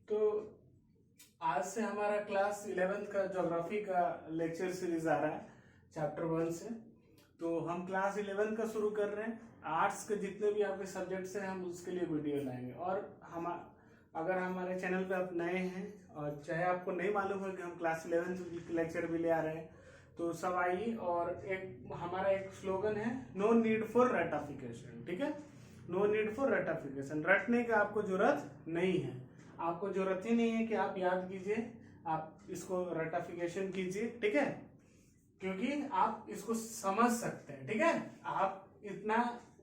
तो आज से हमारा क्लास 11th का ज्योग्राफी का लेक्चर सीरीज आ रहा है चैप्टर 1 से। तो हम क्लास 11 का शुरू कर रहे हैं। आर्ट्स के जितने भी आपके सब्जेक्ट्स हैं हम उसके लिए वीडियो लाएंगे। और हम अगर हमारे चैनल पे आप नए हैं और चाहे आपको नहीं मालूम है कि हम क्लास 11 लेक्चर भी ले आ रहे हैं तो सब आइए। और एक हमारा एक स्लोगन है, नो नीड फॉर रटाफिकेशन। ठीक है, नो नीड फॉर रटाफिकेशन, रटने का आपको जरूरत नहीं है। आपको जरूरत ही नहीं है कि आप याद कीजिए, आप इसको रटाफिकेशन कीजिए। ठीक है, क्योंकि आप इसको समझ सकते हैं। ठीक है, आप इतना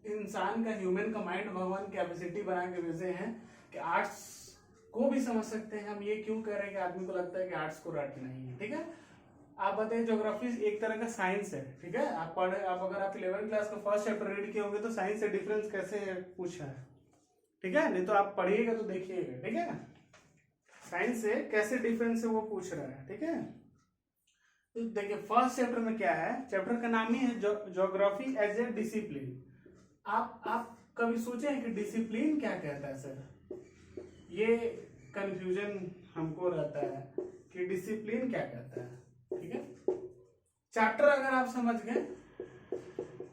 इंसान का, ह्यूमन का माइंड भगवान कैपेसिटी बना के भेजे हैं कि आर्ट्स को भी समझ सकते हैं। हम ये क्यों कह रहे हैं कि आदमी को लगता है कि आर्ट्स को रटना ही है। ठीक है, आप बताइए, ज्योग्राफी एक तरह का साइंस है। ठीक है, आप अगर आप 11th क्लास का फर्स्ट चैप्टर रीड किए होंगे तो साइंस से डिफरेंस कैसे पूछा है। ठीक है, नहीं तो आप पढ़िएगा तो देखिएगा। ठीक है, साइंस से कैसे डिफरेंस है वो पूछ रहा है। ठीक है, तो देखिए फर्स्ट चैप्टर में क्या है, चैप्टर का नाम ही है ज्योग्राफी एज ए डिसिप्लिन। आप कभी सोचे हैं कि डिसिप्लिन क्या कहता है सर? ये कंफ्यूजन हमको रहता है कि डिसिप्लिन क्या कहता है। ठीक है, चैप्टर अगर आप समझ गए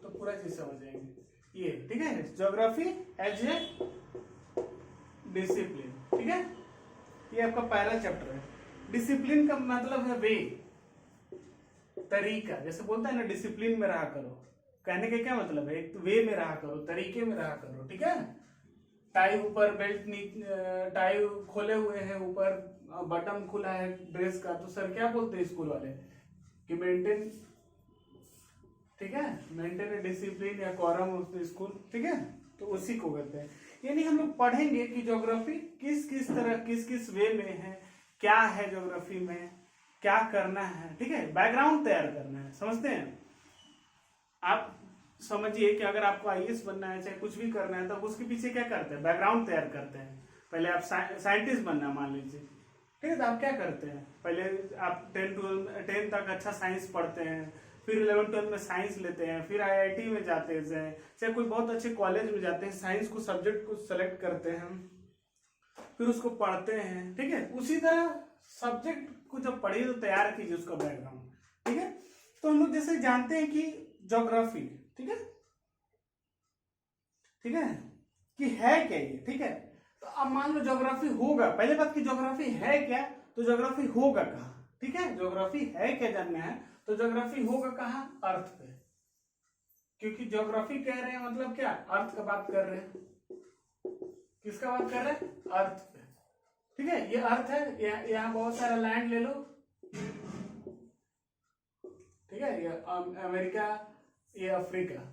तो पूरा चीज समझ जाएंगे ये। ठीक है, ज्योग्राफी एज ए डिसिप्लिन। ठीक है, ये आपका पहला चैप्टर है। डिसिप्लिन का मतलब है वे, तरीका। जैसे बोलता है ना, डिसिप्लिन में रहा करो, कहने का क्या मतलब है? एक वे में रहा करो, तरीके में रहा करो। ठीक है, टाई ऊपर, बेल्ट टाई खोले हुए हैं, ऊपर बटन खुला है ड्रेस का, तो सर क्या बोलते हैं स्कूल वाले कि मेंटेन, ठीक है, मेंटेन डिसिप्लिन या कोरम ऑफ द स्कूल। ठीक है, तो उसी को कहते हैं। यानी हम लोग पढ़ेंगे कि ज्योग्राफी किस किस तरह, किस किस वे में है, क्या है ज्योग्राफी में, क्या करना है। ठीक है, बैकग्राउंड तैयार करना है। समझते हैं? आप समझिए कि अगर आपको आईएएस बनना है, चाहे कुछ भी करना है, तो उसके पीछे क्या करते हैं? बैकग्राउंड तैयार करते हैं। पहले आप साइंटिस्ट बनना है मान लीजिए, ठीक है, तो आप क्या करते हैं? पहले आप 10 तक अच्छा साइंस पढ़ते हैं, फिर 11th-12 में साइंस लेते हैं, फिर आईआईटी में जाते हैं, चाहे कोई बहुत अच्छे कॉलेज में जाते हैं, साइंस को सब्जेक्ट को सेलेक्ट करते हैं, फिर उसको पढ़ते हैं। ठीक है, उसी तरह सब्जेक्ट को जब पढ़िए तो तैयार कीजिए उसका बैकग्राउंड। ठीक है, तो हम लोग जैसे जानते हैं कि ज्योग्राफी, ठीक है, ठीक है, कि है क्या ये। ठीक है, तो अब मान लो ज्योग्राफी होगा, पहले बात की ज्योग्राफी है क्या, तो ज्योग्राफी होगा कहाँ? ठीक है, ज्योग्राफी है क्या जानना है तो ज्योग्राफी होगा कहाँ? अर्थ पे। क्योंकि ज्योग्राफी कह रहे हैं मतलब क्या? अर्थ का बात कर रहे हैं। किसका बात कर रहे हैं? अर्थ पे। ठीक है, ये अर्थ है, यहाँ बहुत सारा लैंड ले लो। ठीक है, ये अमेरिका, ये अफ्रीका।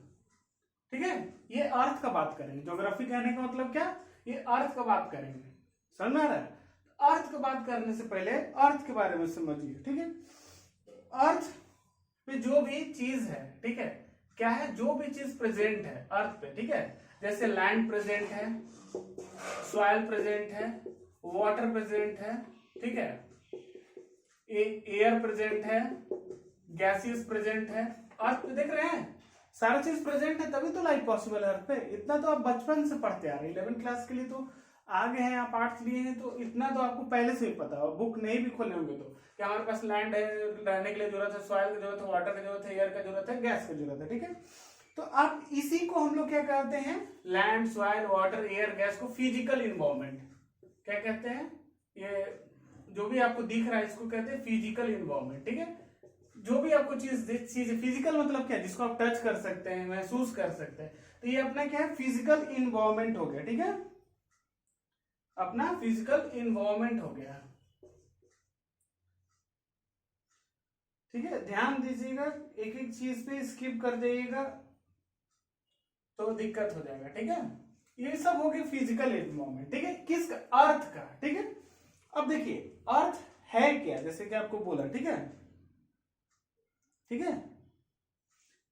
ठीक है, ये अर्थ का बात करेंगे। ज्योग्राफी कहने का मतलब क्या? ये अर्थ का बात करेंगे। समझ में आ रहा है? अर्थ का बात करने से पहले अर्थ के बारे में समझिए। ठीक है, अर्थ पे जो भी चीज है, ठीक है, क्या है? जो भी चीज प्रेजेंट है अर्थ पे, ठीक है, जैसे लैंड प्रेजेंट है, सॉइल प्रेजेंट है, वाटर प्रेजेंट है, ठीक है, एयर प्रेजेंट है, गैसेस प्रेजेंट है। अर्थ पे देख रहे हैं सारा चीज प्रेजेंट है, तभी तो लाइफ पॉसिबल है अर्थ पे। इतना तो आप बचपन से पढ़ते आ रहे हैं। 11th क्लास के लिए तो आगे हैं, आप आर्ट्स लिए हैं तो इतना तो आपको पहले से ही पता है। बुक नहीं भी खोले होंगे तो कि हमारे पास लैंड है, रहने के लिए जरूरत है, सॉइल की जरूरत है, वाटर की जरूरत है, एयर का जरूरत है, गैस की जरूरत है। ठीक है, तो आप इसी को हम लोग क्या कहते हैं? Land, soil, water, air, gas को फिजिकल इन्वायरमेंट क्या कहते हैं? ये जो भी आपको दिख रहा है इसको कहते हैं फिजिकल इन्वायरमेंट। ठीक है, जो भी आपको चीज फिजिकल मतलब क्या? जिसको आप टच कर सकते हैं, महसूस कर सकते हैं, तो ये अपना क्या है? फिजिकल इन्वायरमेंट हो गया। ठीक है, अपना फिजिकल इन्वायरमेंट हो गया। ठीक है, ध्यान दीजिएगा, एक एक चीज पे स्किप कर जाइएगा तो दिक्कत हो जाएगा। ठीक है, ये सब हो गया फिजिकल इन्वायरमेंट। ठीक है, किसका? अर्थ का। ठीक है, अब देखिए अर्थ है क्या, जैसे कि आपको बोला। ठीक है, ठीक है,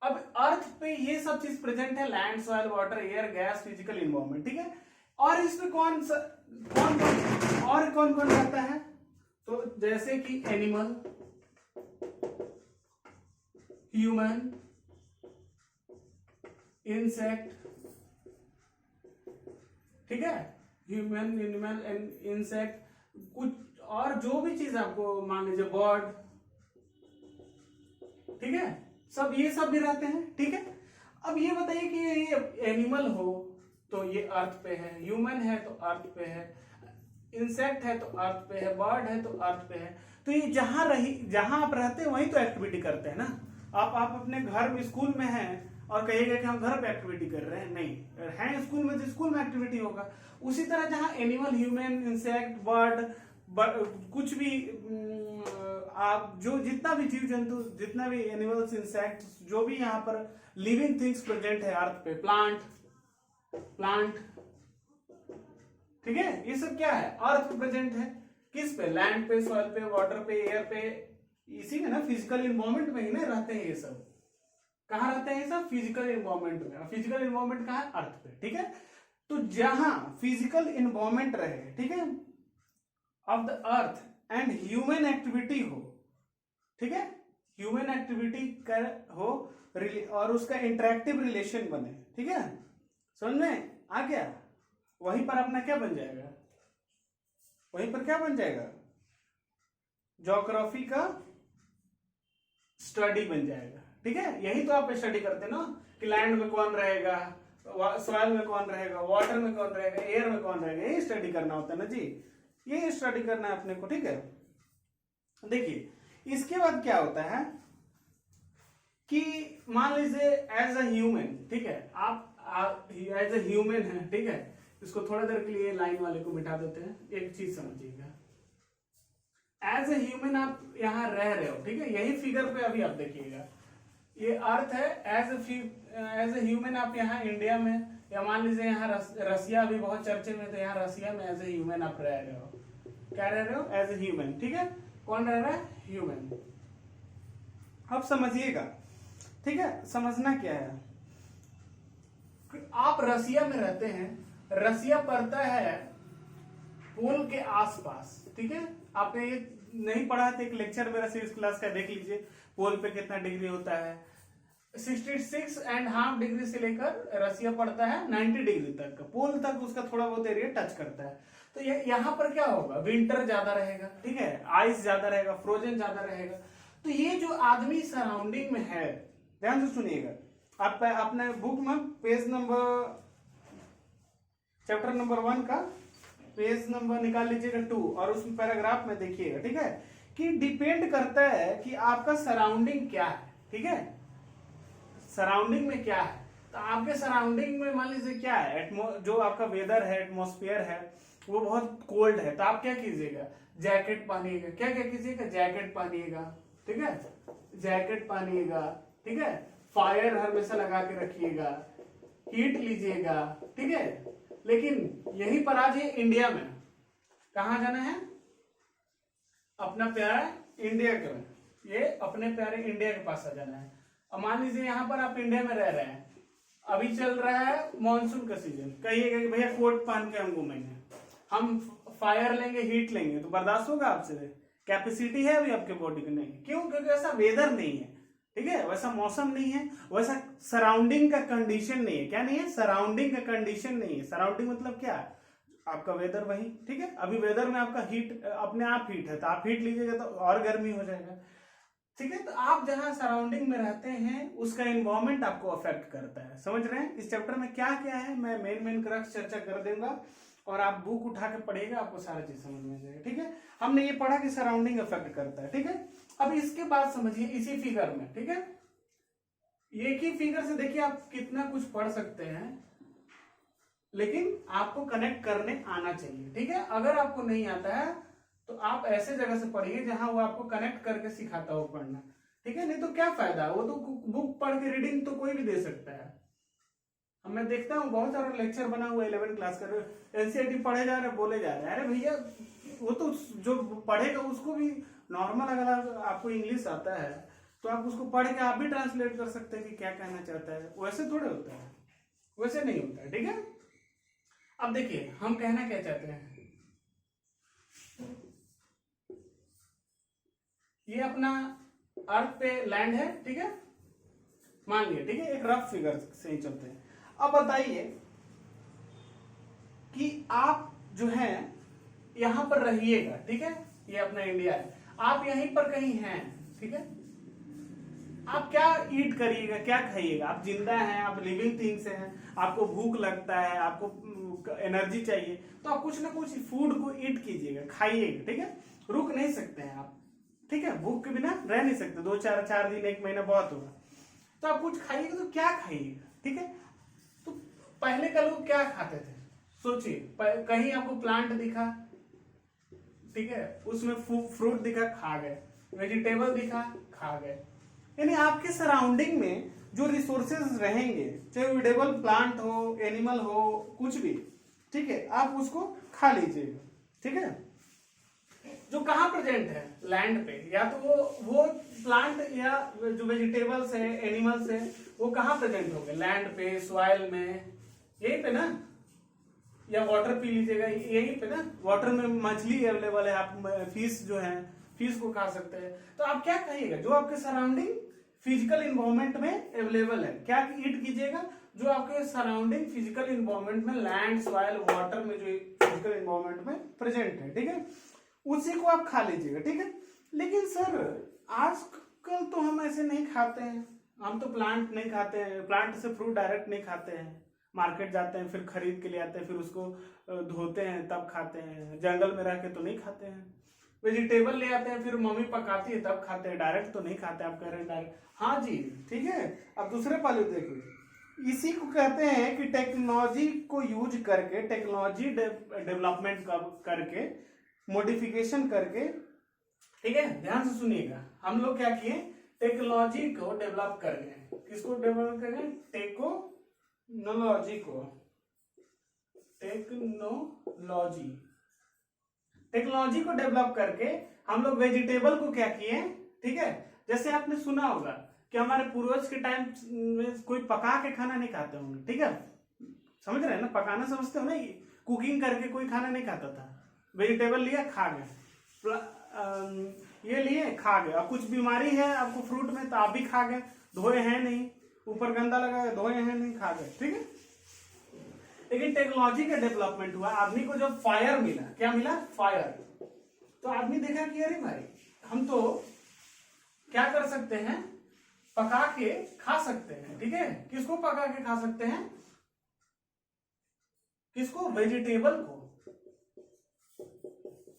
अब अर्थ पे ये सब चीज प्रेजेंट है, land, soil, water, air, gas, physical environment. ठीक है, और इसमें कौन कौन रहता है? तो जैसे कि एनिमल, ह्यूमन, इंसेक्ट। ठीक है, ह्यूमन, एनिमल एंड इंसेक्ट, कुछ और जो भी चीज आपको मान लीजिए बर्ड, ठीक है, ये सब भी रहते हैं, ठीक है। अब ये बताइए कि ये एनिमल हो तो ये अर्थ पे है, ह्यूमन है तो अर्थ पे है, इंसेक्ट है तो अर्थ पे है, बर्ड है तो अर्थ पे है। तो ये जहां आप रहते हैं वहीं तो एक्टिविटी करते हैं ना। आप अपने घर में स्कूल में हैं और कहिएगा कि हम घर पे एक्टिविटी कर रहे हैं, नहीं है स्कूल में तो स्कूल में एक्टिविटी होगा। उसी तरह जहां एनिमल, ह्यूमन, इंसेक्ट, बर्ड, कुछ भी आप जो जितना भी जीव जंतु, जितना भी एनिमल्स, इंसेक्ट्स, जो भी यहाँ पर लिविंग थिंग्स प्रेजेंट है अर्थ पे, प्लांट, ठीक है, ये सब क्या है, अर्थ पे प्रेजेंट है। किस पे, लैंड पे, सॉइल पे, वाटर पे, एयर पे, इसी में ना, फिजिकल इन्वायरमेंट में ही ना रहते हैं ये सब। कहाँ रहते हैं ये सब, फिजिकल इन्वायरमेंट में। फिजिकल इन्वायरमेंट कहाँ है, अर्थ पे, ठीक है। तो जहां फिजिकल इन्वायरमेंट रहे, ठीक है, of the earth and human activity हो, ठीक है, ह्यूमन एक्टिविटी कर हो और उसका इंटरेक्टिव रिलेशन बने, ठीक है, समझ में आ गया। वहीं पर अपना क्या बन जाएगा, वहीं पर क्या बन जाएगा, ज्योग्राफी का स्टडी बन जाएगा, ठीक है। यही तो आप स्टडी करते ना, कि लैंड में कौन रहेगा, सॉइल में कौन रहेगा, वाटर में कौन रहेगा, एयर में कौन रहेगा, यही स्टडी करना होता है ना जी, यही स्टडी करना है अपने को, ठीक है। देखिए इसके बाद क्या होता है कि मान लीजिए एज अ ह्यूमन, ठीक है, आप एज अ ह्यूमन है, ठीक है, इसको थोड़ा देर के लिए लाइन वाले को मिटा देते हैं। एक चीज समझिएगा, एज ए ह्यूमन आप यहाँ रह रहे हो, ठीक है, यही फिगर पे अभी आप देखिएगा, ये अर्थ है। एज ए ह्यूमन आप यहाँ इंडिया में, या मान लीजिए यहाँ रसिया अभी बहुत चर्चे में, तो यहाँ रसिया में एज ए ह्यूमन आप रह रहे हो। क्या रह रहे हो, एज ए ह्यूमन, ठीक है। कौन रह रहा है, ह्यूमन। अब समझिएगा, ठीक है, समझना क्या है, आप रसिया में रहते हैं, रसिया पड़ता है पोल के आसपास, ठीक है। आपने ये नहीं पढ़ा था, एक लेक्चर मेरा 6 क्लास का देख लीजिए, पोल पे कितना डिग्री होता है, 66.5 डिग्री से लेकर रसिया पड़ता है 90 डिग्री तक, पोल तक उसका थोड़ा बहुत एरिया टच करता है। तो यहाँ पर क्या होगा, विंटर ज्यादा रहेगा, ठीक है, आइस ज्यादा रहेगा, फ्रोजन ज्यादा रहेगा। तो ये जो आदमी सराउंडिंग में है, ध्यान से सुनिएगा, आप अपने बुक में पेज नंबर, चैप्टर नंबर 1 का पेज नंबर निकाल लीजिएगा 2, और उसमें पैराग्राफ में देखिएगा, ठीक है, कि डिपेंड करता है कि आपका सराउंडिंग क्या है, ठीक है, सराउंडिंग में क्या है। तो आपके सराउंडिंग में मान लीजिए क्या है, जो आपका वेदर है, एटमॉस्फेयर है, वो बहुत कोल्ड है, तो आप क्या कीजिएगा, जैकेट पहनिएगा, क्या क्या कीजिएगा, जैकेट पहनिएगा, ठीक है, जैकेट पहनिएगा, ठीक है, फायर हमेशा लगा के रखिएगा, हीट लीजिएगा, ठीक है। लेकिन यहीं पर आज ये इंडिया में कहा जाना है, अपना प्यारा इंडिया के, ये अपने प्यारे इंडिया के पास आ जाना है। अब मान लीजिए यहाँ पर आप इंडिया में रह रहे हैं, अभी चल रहा है मॉनसून का सीजन, कहिएगा कि भैया कोट पहन के हम घूमेंगे, हम फायर लेंगे, हीट लेंगे, तो बर्दाश्त होगा आपसे, कैपेसिटी है अभी आपके बॉडी की, नहीं, क्यों, क्योंकि ऐसा वेदर नहीं है, ठीक है, वैसा मौसम नहीं है, वैसा सराउंडिंग का कंडीशन नहीं है। क्या नहीं है, सराउंडिंग का कंडीशन नहीं है। सराउंडिंग मतलब क्या है, आपका वेदर वही, ठीक है। अभी वेदर में आपका हीट, अपने आप हीट है, तो आप हीट लीजिएगा तो और गर्मी हो जाएगा, ठीक है। तो आप जहां सराउंडिंग में रहते हैं उसका इन्वायरमेंट आपको अफेक्ट करता है, समझ रहे हैं। इस चैप्टर में क्या क्या है मैं मेन क्रक्स चर्चा कर दूंगा, और आप बुक उठा के पढ़िएगा, आपको सारा चीज समझ में जाएगा, ठीक है। हमने ये पढ़ा कि सराउंडिंग अफेक्ट करता है, ठीक है। अब इसके बाद समझिए इसी फिगर में, ठीक है, एक ही फिगर से देखिए आप कितना कुछ पढ़ सकते हैं, लेकिन आपको कनेक्ट करने आना चाहिए, ठीक है। अगर आपको नहीं आता है तो आप ऐसे जगह से पढ़िए जहां वो आपको कनेक्ट करके सिखाता हो पढ़ना, ठीक है। नहीं तो क्या फायदा, वो तो बुक पढ़ के रीडिंग तो कोई भी दे सकता है। मैं देखता हूँ बहुत सारा लेक्चर बना हुआ 11 क्लास का, एनसीईआरटी पढ़े जा रहे, बोले जा रहे हैं, अरे भैया वो तो जो पढ़ेगा उसको भी नॉर्मल, अगर आपको इंग्लिश आता है तो आप उसको पढ़ के आप भी ट्रांसलेट कर सकते हैं कि क्या कहना चाहता है, वैसे थोड़े होता है, वैसे नहीं होता है, ठीक है। अब देखिए हम कहना क्या चाहते हैं, ये अपना अर्थ पे लैंड है, ठीक है, मान लिया, ठीक है, एक रफ फिगर से ही चलते हैं। अब बताइए कि आप जो है यहाँ पर रहिएगा, ठीक है। ये अपना इंडिया है, आप यहीं पर कहीं हैं, ठीक है। आप क्या ईट करिएगा, क्या खाइएगा, आप जिंदा हैं, आप लिविंग थिंग्स हैं, आपको भूख लगता है, आपको एनर्जी चाहिए, तो आप कुछ ना कुछ फूड को ईट कीजिएगा, खाइएगा, ठीक है। रुक नहीं सकते हैं आप, ठीक है, भूख के बिना रह नहीं सकते, 2-4 दिन 1 महीना बहुत होगा, तो आप कुछ खाइएगा तो क्या खाइएगा, ठीक है। तो पहले का लोग क्या खाते थे, सोचिए, कहीं आपको प्लांट दिखा, ठीक है, उसमें फ्रूट दिखा, खा गए, वेजिटेबल दिखा, खा गए। यानी आपके सराउंडिंग में जो रिसोर्सेज रहेंगे, चाहे वेजिटेबल, प्लांट हो, एनिमल हो, कुछ भी, ठीक है, आप उसको खा लीजिएगा, ठीक है। जो कहाँ प्रेजेंट है, लैंड पे, या तो वो प्लांट या जो वेजिटेबल्स है, एनिमल्स है, वो कहाँ प्रेजेंट होंगे, लैंड पे, सॉइल में, यही पे ना, या वाटर पी लीजिएगा यही पे ना, वाटर में मछली अवेलेबल है, आप फिश जो है, फिश को खा सकते हैं। तो आप क्या खाइएगा, जो आपके सराउंडिंग फिजिकल इन्वायरमेंट में अवेलेबल है, क्या ईट कीजिएगा, जो आपके सराउंडिंग फिजिकल इन्वायरमेंट में, लैंड, सॉइल, वाटर में, जो फिजिकल इन्वायरमेंट में प्रेजेंट है, ठीक है, उसी को आप खा लीजिएगा, ठीक है। लेकिन सर आजकल तो हम ऐसे नहीं खाते हैं, हम तो प्लांट नहीं खाते हैं, प्लांट से फ्रूट डायरेक्ट नहीं खाते हैं, मार्केट जाते हैं, फिर खरीद के ले आते हैं, फिर उसको धोते हैं, तब खाते हैं, जंगल में रह के तो नहीं खाते हैं। वेजिटेबल ले आते हैं, फिर मम्मी पकाती है तब खाते हैं, डायरेक्ट तो नहीं खाते। आप कह रहे हैं डायरेक्ट, हाँ जी, ठीक है। अब दूसरे पहलू देखिए, इसी को कहते हैं कि टेक्नोलॉजी को यूज करके, टेक्नोलॉजी डेवलपमेंट करके, मॉडिफिकेशन करके, ठीक है, ध्यान से सुनिएगा, हम लोग क्या किए, टेक्नोलॉजी को डेवलप कर गए। किसको डेवलप कर गए, टेक्नोलॉजी को, टेक्नोलॉजी को डेवलप करके हम लोग वेजिटेबल को क्या किए, ठीक है। जैसे आपने सुना होगा कि हमारे पूर्वज के टाइम में कोई पका के खाना नहीं खाते होंगे, ठीक है, समझ रहे हैं ना, पकाना समझते हो ना, कुकिंग करके कोई खाना नहीं खाता था, वेजिटेबल लिया खा गए, ये लिए खा गए। अब कुछ बीमारी है आपको फ्रूट में तो आप भी खा गए, धोए हैं नहीं, ऊपर गंदा लगा, धोए हैं नहीं, खा गए, ठीक है। लेकिन टेक्नोलॉजी का डेवलपमेंट हुआ, आदमी को जब फायर मिला, क्या मिला, फायर, तो आदमी देखा कि अरे भाई हम तो क्या कर सकते हैं, पका के खा सकते हैं, ठीक है। किसको पका के खा सकते हैं, किसको, वेजिटेबल को।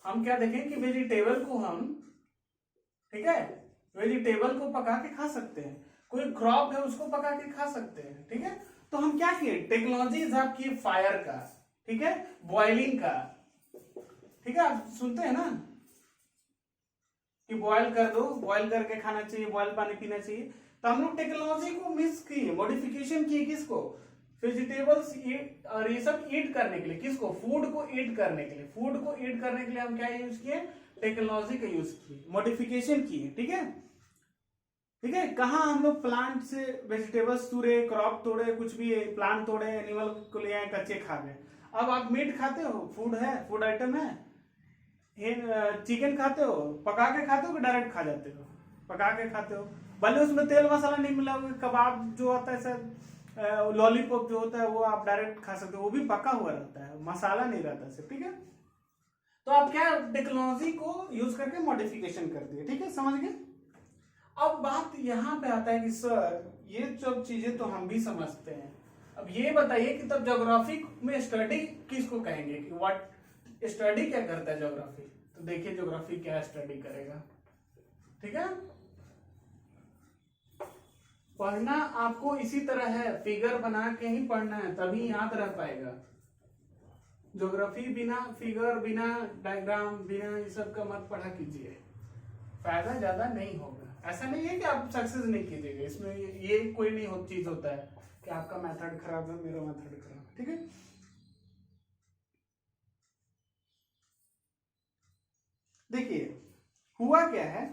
हम क्या देखें कि वेजिटेबल को हम, ठीक है, वेजिटेबल को पका के खा सकते हैं, कोई क्रॉप है उसको पका के खा सकते हैं, ठीक है। तो हम क्या किए, टेक्नोलॉजी आप किए फायर का, ठीक है, बॉइलिंग का, ठीक है, आप सुनते हैं ना कि बॉयल कर दो, बॉयल करके खाना चाहिए, बॉयल पानी पीना चाहिए। तो हम लोग टेक्नोलॉजी को मिस किए, मॉडिफिकेशन किए, किसको, वेजिटेबल्स ईट, और ये सब ईट करने के लिए, किसको, फूड को ईट करने के लिए, फूड को ईट करने के लिए हम क्या यूज किए, टेक्नोलॉजी का यूज किए, मॉडिफिकेशन किए, ठीक है, ठीक है। कहाँ हम लोग प्लांट से वेजिटेबल्स तोड़े, क्रॉप तोड़े, कुछ भी प्लांट तोड़े, एनिमल को ले आए, कच्चे खा गए। अब आप मीट खाते हो, फूड है, फूड आइटम है, चिकन खाते हो, पका के खाते हो कि डायरेक्ट खा जाते हो, पका के खाते हो, भले उसमें तेल मसाला नहीं मिला, कबाब जो होता है सर, लॉलीपॉप जो होता है वो आप डायरेक्ट खा सकते हो, वो भी पका हुआ रहता है, मसाला नहीं रहता सर, ठीक है। तो आप क्या, टेक्नोलॉजी को यूज करके मॉडिफिकेशन कर दिए, ठीक है, समझ गए। अब बात यहाँ पे आता है कि सर ये सब चीजें तो हम भी समझते हैं, अब ये बताइए कि तब ज्योग्राफी में स्टडी किसको कहेंगे, कि व्हाट स्टडी क्या करता है ज्योग्राफी। तो देखिए ज्योग्राफी क्या स्टडी करेगा, ठीक है। पढ़ना आपको इसी तरह है, फिगर बना के ही पढ़ना है, तभी याद रह पाएगा। ज्योग्राफी बिना फिगर, बिना डायग्राम, बिना ये सब का मत पढ़ा कीजिए, फायदा ज्यादा नहीं होगा। ऐसा नहीं है कि आप सक्सेस नहीं कीजिएगा, इसमें ये कोई नहीं चीज होता है कि आपका मेथड खराब है, मेरा मेथड खराब, ठीक है। देखिए हुआ क्या है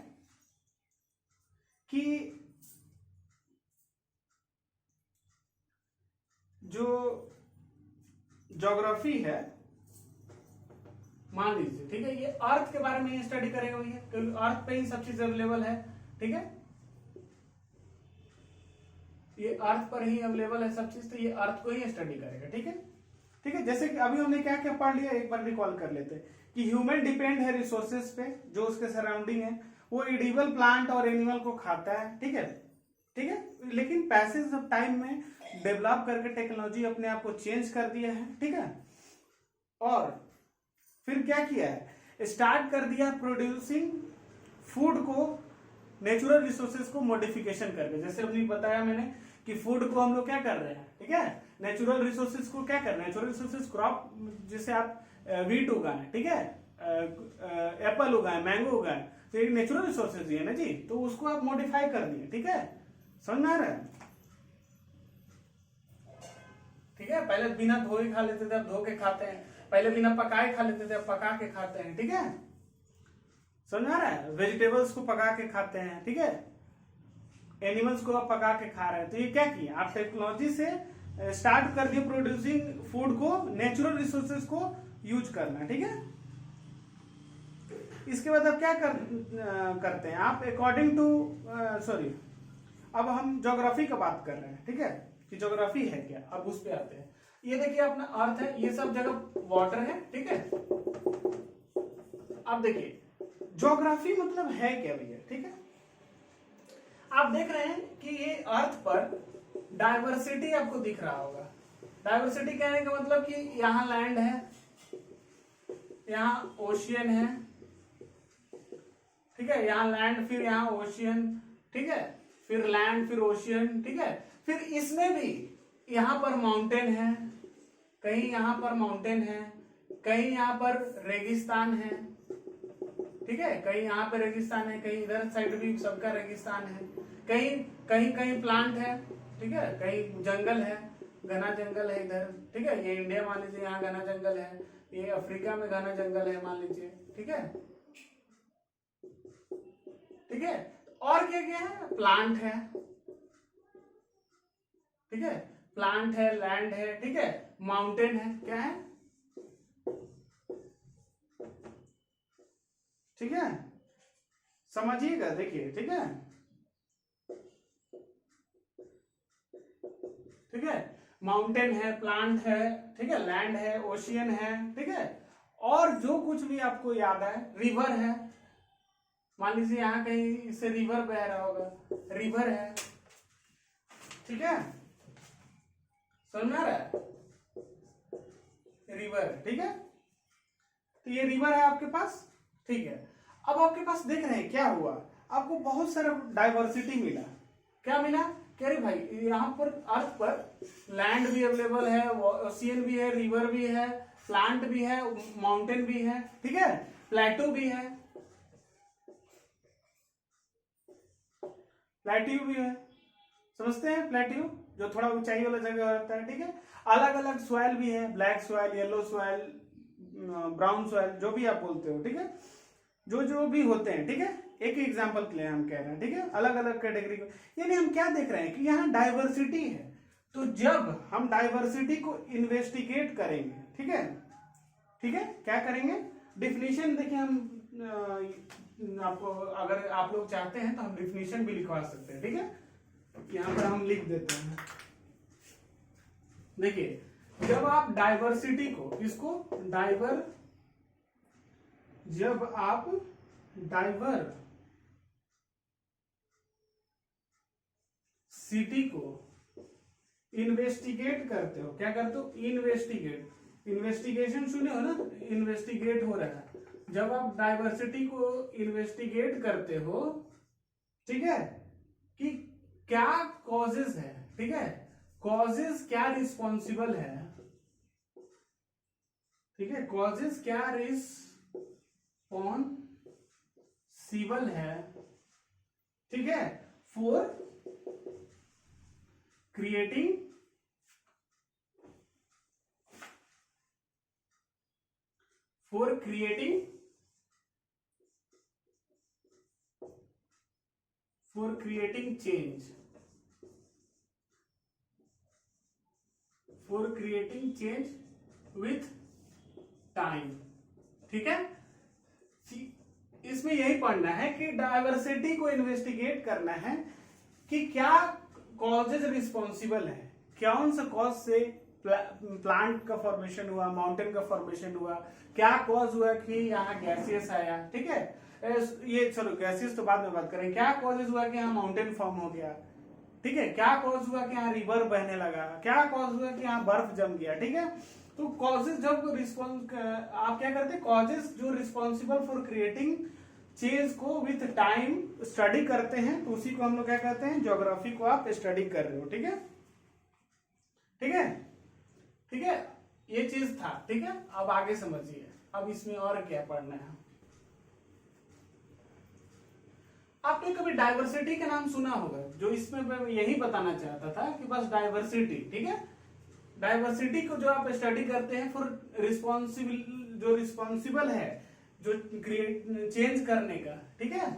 कि जो ज्योग्राफी है, मान लीजिए, ठीक है, ये अर्थ के बारे में स्टडी करेगा भैया, क्योंकि अर्थ पे ही सब चीज अवेलेबल है, ठीक है, ये अर्थ पर ही अवेलेबल है सब चीज, तो ये अर्थ को ही स्टडी करेगा, ठीक है, ठीक है। जैसे कि अभी हमने क्या क्या पढ़ लिया, एक बार रिकॉल कर लेते हैं कि ह्यूमन डिपेंड है रिसोर्सेज पे, जो उसके सराउंडिंग है, वो एडिबल प्लांट और एनिमल को खाता है, ठीक है, ठीक है, लेकिन पैसेज ऑफ टाइम में डेवलप करके टेक्नोलॉजी अपने आप को चेंज कर दिया है, ठीक है, और फिर क्या किया है, स्टार्ट कर दिया प्रोड्यूसिंग फूड को नेचुरल रिसोर्सेज को मॉडिफिकेशन करके। जैसे अभी बताया मैंने कि फूड को हम लोग क्या कर रहे हैं, ठीक है, नेचुरल रिसोर्सेज को क्या कर रहे हैं, नेचुरल रिसोर्सेज क्रॉप, जैसे आप वीट उगाएं, ठीक है, एप्पल उगाएं, मैंगो उगाएं, तो ये नेचुरल रिसोर्सेज ही है ना जी, तो उसको आप मॉडिफाई कर दिए, ठीक है, समझ में आ रहा है, ठीक है। पहले बिना धोए खा लेते थे, अब धो के खाते हैं, पहले बिना पकाए खा लेते थे, अब पका के खाते हैं, ठीक है, समझ आ रहा है, वेजिटेबल्स को पका के खाते हैं, ठीक है, एनिमल्स को आप पका के खा रहे हैं। तो ये क्या किया, आप टेक्नोलॉजी से स्टार्ट कर दिए प्रोड्यूसिंग फूड को, नेचुरल रिसोर्सेज को यूज करना, ठीक है। इसके बाद अब क्या करते हैं आप, अकॉर्डिंग टू सॉरी, अब हम ज्योग्राफी का बात कर रहे हैं, ठीक है, कि ज्योग्राफी है क्या, अब उस पे आते हैं। ये देखिए अपना अर्थ है, ये सब जगह वाटर है, ठीक है। अब देखिए ज्योग्राफी मतलब है क्या भैया, ठीक है। आप देख रहे हैं कि ये अर्थ पर डायवर्सिटी आपको दिख रहा होगा। डायवर्सिटी कहने का मतलब कि यहाँ लैंड है, यहाँ ओशियन है, ठीक है, यहाँ लैंड फिर यहाँ ओशियन, ठीक है, फिर लैंड फिर ओशियन, ठीक है, फिर इसमें भी यहाँ पर माउंटेन है, कहीं यहाँ पर माउंटेन है, कहीं यहाँ पर रेगिस्तान है, ठीक है, कहीं यहाँ पे रेगिस्तान है, कहीं इधर साइड भी सबका रेगिस्तान है, कहीं कहीं कहीं प्लांट है, ठीक है, कहीं जंगल है, घना जंगल है इधर, ठीक है, ये इंडिया मान लीजिए यहाँ घना जंगल है, ये अफ्रीका में घना जंगल है मान लीजिए, ठीक है, ठीक है, और क्या क्या है, प्लांट है, ठीक है, प्लांट है, लैंड है, ठीक है, माउंटेन है, क्या है, ठीक है, समझिएगा, देखिए, ठीक है, ठीक है, माउंटेन है, प्लांट है, ठीक है, लैंड है, ओशियन है, ठीक है, और जो कुछ भी आपको याद है, रिवर है, मान लीजिए यहाँ कहीं इससे रिवर बह रहा होगा, रिवर है, ठीक है, समझ में आ रहा है, रिवर, ठीक है, तो ये रिवर है आपके पास, ठीक है। अब आपके पास देख रहे हैं क्या हुआ, आपको बहुत सारा डाइवर्सिटी मिला, क्या मिला, कह रहे भाई यहाँ पर अर्थ पर लैंड भी अवेलेबल है, ओशियन भी है, रिवर भी है, प्लांट भी है, माउंटेन भी है, ठीक है, प्लेटू भी है, प्लेट्यू भी है, समझते हैं, प्लेट्यू जो थोड़ा ऊंचाई वाला जगह होता है, ठीक है, अलग अलग सॉइल भी है, black soil, yellow soil, brown soil, जो भी आप बोलते हो, ठीक है, जो जो भी होते हैं, ठीक है, एक एग्जांपल के लिए हम कह रहे हैं, ठीक है, अलग अलग कैटेगरी को, यानी हम क्या देख रहे हैं कि यहाँ डाइवर्सिटी है, तो जब हम डाइवर्सिटी को इन्वेस्टिगेट करेंगे, ठीक है, ठीक है, क्या करेंगे, डिफिनीशन देखिए, हम आपको अगर आप लोग चाहते हैं तो हम डिफिनीशन भी लिखवा सकते हैं, ठीक है, यहाँ पर हम लिख देते हैं, देखिए, जब आप डाइवर्सिटी को, इसको जब आप डाइवर्सिटी को इन्वेस्टिगेट करते हो, क्या करते हो, इन्वेस्टिगेशन सुने हो ना, इन्वेस्टिगेट हो रहा है, जब आप डाइवर्सिटी को इन्वेस्टिगेट करते हो, ठीक है, कि क्या कॉजेज है, ठीक है, कॉजेज क्या रिस्पॉन्सिबल है, ठीक है, कॉजेज क्या रिस्पॉन्सिबल है, ठीक है, for creating change with time, ठीक है, इसमें यही पढ़ना है कि डाइवर्सिटी को इन्वेस्टिगेट करना है कि क्या कॉजेज रिस्पॉन्सिबल है, कौन सा कॉज से प्लांट का फॉर्मेशन हुआ, माउंटेन का फॉर्मेशन हुआ, क्या कॉज हुआ कि यहाँ गैसियस आया, ठीक है। ये चलो गैसियस तो बाद में बात करें, क्या कॉजेज हुआ कि यहाँ माउंटेन फॉर्म हो गया, ठीक है, क्या कॉज हुआ कि यहाँ रिवर बहने लगा, क्या कॉज हुआ कि यहाँ बर्फ जम गया, ठीक है। तो कॉजेज जब रिस्पॉन्स आप क्या करते हैं, कॉजेज जो रिस्पॉन्सिबल फॉर क्रिएटिंग चेंज को विथ टाइम स्टडी करते हैं, तो उसी को हम लोग क्या कहते हैं, ज्योग्राफी को आप स्टडी कर रहे हो, ठीक है, ठीक है, ठीक है। ये चीज था, ठीक है। अब आगे समझिए, अब इसमें और क्या पढ़ना है। आपने कभी डाइवर्सिटी का नाम सुना होगा, जो इसमें मैं यही बताना चाहता था कि बस डाइवर्सिटी, ठीक है। डाइवर्सिटी को जो आप स्टडी करते हैं फॉर रिस्पॉन्सिबल, जो रिस्पॉन्सिबल है जो क्रिएट चेंज करने का, ठीक है,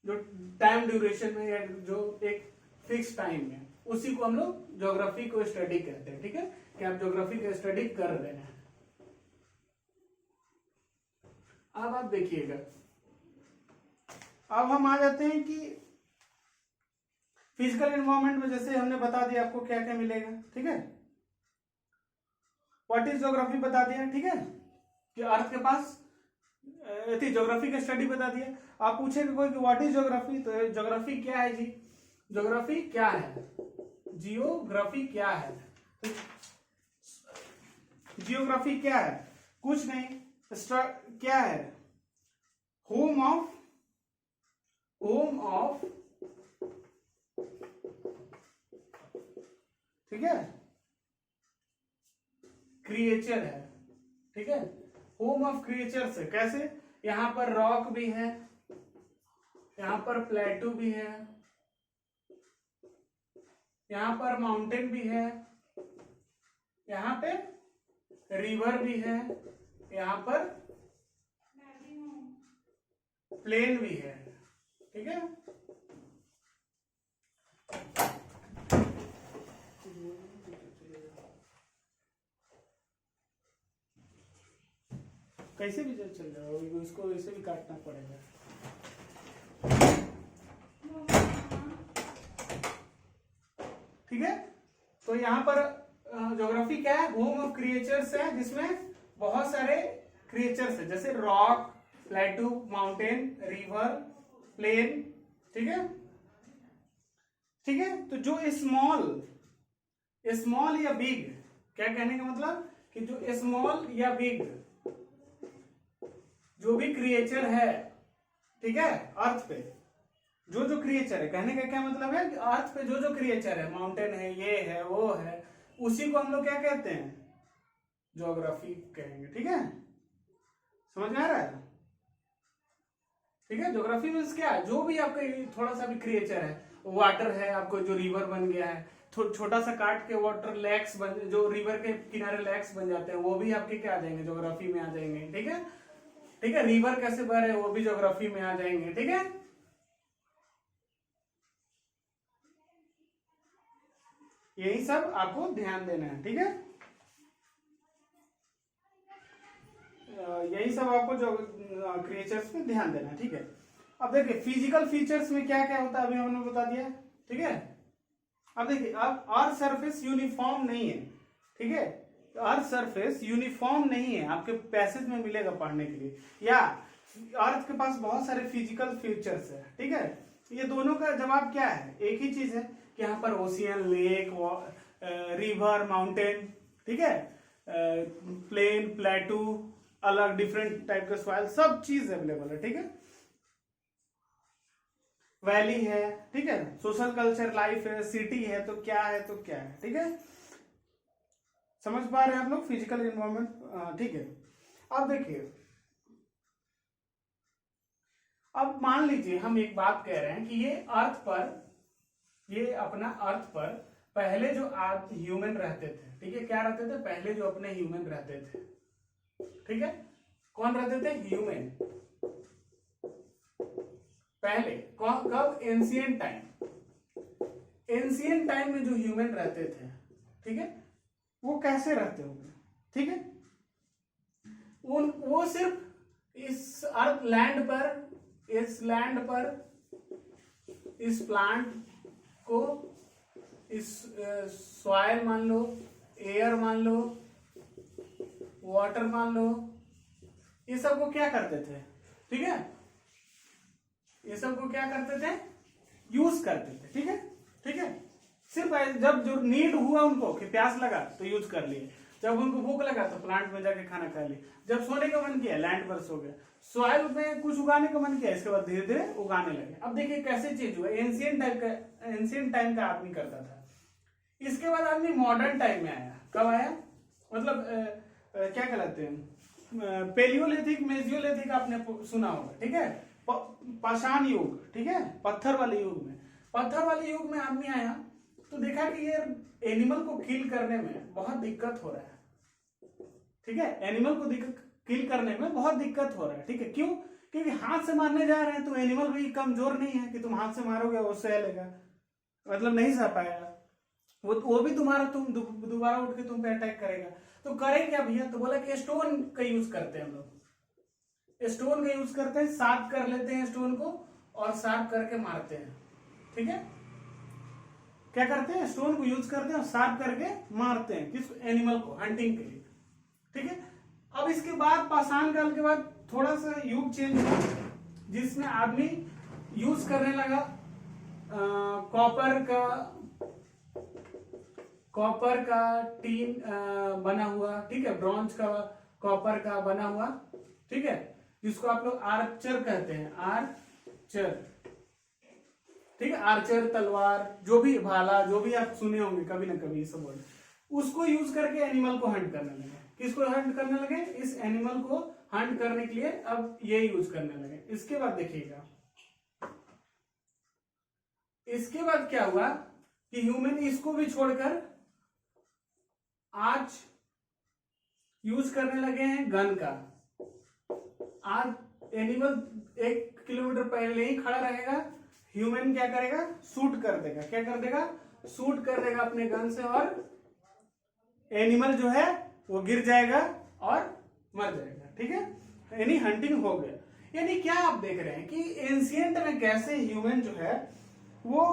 जो टाइम ड्यूरेशन में या जो एक फिक्स टाइम है, उसी को हम लोग ज्योग्राफी को स्टडी करते हैं, ठीक है, कि आप ज्योग्राफी को स्टडी कर रहे हैं। अब आप देखिएगा, अब हम आ जाते हैं कि फिजिकल एनवायरनमेंट में जैसे हमने बता दिया आपको क्या क्या मिलेगा, ठीक है। व्हाट इज ज्योग्राफी बता दिया, ठीक है, कि अर्थ के पास ज्योग्राफी का स्टडी बता दिया। आप पूछेंगे कोई कि व्हाट इज ज्योग्राफी, तो ज्योग्राफी क्या है जी, ज्योग्राफी क्या है, जियोग्राफी क्या है, जियोग्राफी क्या है, कुछ नहीं, क्या है, होम ऑफ, ठीक है, क्रिएचर है, ठीक है, होम ऑफ क्रिएचर्स है। कैसे, यहां पर रॉक भी है, यहां पर प्लेटू भी है, यहां पर माउंटेन भी है, यहां पे रिवर भी है, यहां पर प्लेन भी है, ठीक है। कैसे भी चल जाएगा, इसको ऐसे भी काटना पड़ेगा। ठीक है, तो यहाँ पर ज्योग्राफी क्या है, होम ऑफ क्रिएचर्स है, जिसमें बहुत सारे क्रिएचर्स है, जैसे rock, plateau, mountain, river, plain, ठीक है, ठीक है। तो जो स्मॉल या बिग, क्या कहने का मतलब कि जो स्मॉल या बिग जो भी क्रिएचर है, ठीक है, अर्थ पे जो क्रिएचर है, कहने का क्या मतलब है कि अर्थ पे जो क्रिएचर है, माउंटेन है, ये है, वो है, उसी को हम लोग क्या कहते हैं, ज्योग्राफी कहेंगे, ठीक है। समझ में आ रहा है, ठीक है। ज्योग्राफी मींस क्या है, जो भी आपका थोड़ा सा भी क्रिएचर है, वाटर है, आपको जो रिवर बन गया है, छोटा सा काट के वाटर लेक्स बन, जो रिवर के किनारे लेक्स बन जाते हैं, वो भी आपके क्या आ जाएंगे, ज्योग्राफी में आ जाएंगे, ठीक है, ठीक है। रिवर कैसे बह रहे हैं, वो भी ज्योग्राफी में आ जाएंगे, ठीक है। यही सब आपको ध्यान देना है, ठीक है। यही सब आपको जो क्रिएचर्स पे ध्यान देना है, ठीक है। अब देखिए फिजिकल फीचर्स में क्या क्या होता है, अभी हमने बता दिया, ठीक है। अब देखिए, अब अर्थ सरफेस यूनिफॉर्म नहीं है, ठीक है, अर्थ सरफेस यूनिफॉर्म नहीं है, आपके पैसेज में मिलेगा पढ़ने के लिए, या अर्थ के पास बहुत सारे फिजिकल फीचर्स है, ठीक है। ये दोनों का जवाब क्या है, एक ही चीज है कि यहाँ पर ओशियन, लेक, रिवर, माउंटेन, ठीक है, प्लेन, प्लेटू, अलग डिफरेंट टाइप का सॉइल, सब चीज अवेलेबल है, ठीक है। वैली है, ठीक है, सोशल कल्चर लाइफ है, सिटी है, तो क्या है, तो क्या है, ठीक है। समझ पा रहे हैं आप लोग फिजिकल एनवायरनमेंट, ठीक है। अब देखिए, अब मान लीजिए हम एक बात कह रहे हैं कि ये अर्थ पर, ये अपना अर्थ पर पहले जो ह्यूमन रहते थे, ठीक है, क्या रहते थे, पहले जो अपने ह्यूमन रहते थे, ठीक है, कौन रहते थे, ह्यूमन, पहले कौन, कब, एंशिएंट टाइम में जो ह्यूमन रहते थे, ठीक है, वो कैसे रहते होंगे, ठीक है, वो सिर्फ इस अर्थ लैंड पर, इस प्लांट को इस सॉइल मान लो, एयर मान लो, वाटर मान लो, ये सबको क्या करते थे, ठीक है, ये सबको क्या करते थे, यूज करते थे, ठीक है, ठीक है। सिर्फ जब जो नीड हुआ उनको कि प्यास लगा तो यूज कर लिए, जब उनको भूख लगा तो प्लांट में जाके खाना खा लिए, जब सोने का मन किया लैंड पर सो गया, सॉइल में कुछ उगाने का मन किया, इसके बाद धीरे धीरे उगाने लगे। अब देखिए कैसे चेंज हुआ, एंशियंट टाइम का आदमी करता था, इसके बाद आदमी मॉडर्न टाइम में आया। कब आया, मतलब क्या कहलाते हैं, पेलियोलिथिक, मेजियोलिथिक आपने सुना होगा, ठीक है, पाषाण युग, ठीक है, पत्थर वाले युग में, पत्थर वाले युग में आदमी आया तो देखा कि ये एनिमल को किल करने में बहुत दिक्कत हो रहा है, ठीक है, एनिमल को किल करने में बहुत दिक्कत हो रहा है, ठीक है, क्यों, क्योंकि हाथ से मारने जा रहे हैं तो एनिमल भी कमजोर नहीं है कि तुम हाथ से मारोगे वो सह लेगा, मतलब नहीं सह पाएगा, वो भी तुम्हारा तुम दोबारा उठ के तुम पे अटैक करेगा। तो करें क्या भैया, तो बोला कि स्टोन का यूज करते हैं हम लोग, स्टोन का यूज करते हैं, शार्प कर लेते हैं स्टोन को और शार्प करके मारते हैं, ठीक है, क्या करते हैं, स्टोन को यूज करते हैं और शार्प करके मारते हैं किस, एनिमल को, हंटिंग के लिए, ठीक है। अब इसके बाद पाषाण काल के बाद थोड़ा सा युग चेंज हुआ जिसमें आदमी यूज करने लगा कॉपर का टीन बना हुआ, ठीक है, ब्रॉन्ज का, कॉपर का बना हुआ, ठीक है, जिसको आप लोग आर्चर कहते हैं, आर्चर, ठीक है, आर्चर तलवार, जो भी भाला, जो भी आप सुने होंगे कभी ना कभी सब वर्ड, उसको यूज करके एनिमल को हंट करने लगे। किसको हंट करने लगे, इस एनिमल को हंट करने के लिए अब ये यूज करने लगे। इसके बाद देखिएगा, इसके बाद क्या हुआ कि ह्यूमन इसको भी छोड़कर आज यूज करने लगे हैं गन का। आज एनिमल 1 किलोमीटर पहले ही खड़ा रहेगा, ह्यूमन क्या करेगा, शूट कर देगा, क्या कर देगा, शूट कर देगा अपने गन से, और एनिमल जो है वो गिर जाएगा और मर जाएगा, ठीक है, यानी हंटिंग हो गया। यानी क्या आप देख रहे हैं कि एंशिएंट में कैसे ह्यूमन जो है वो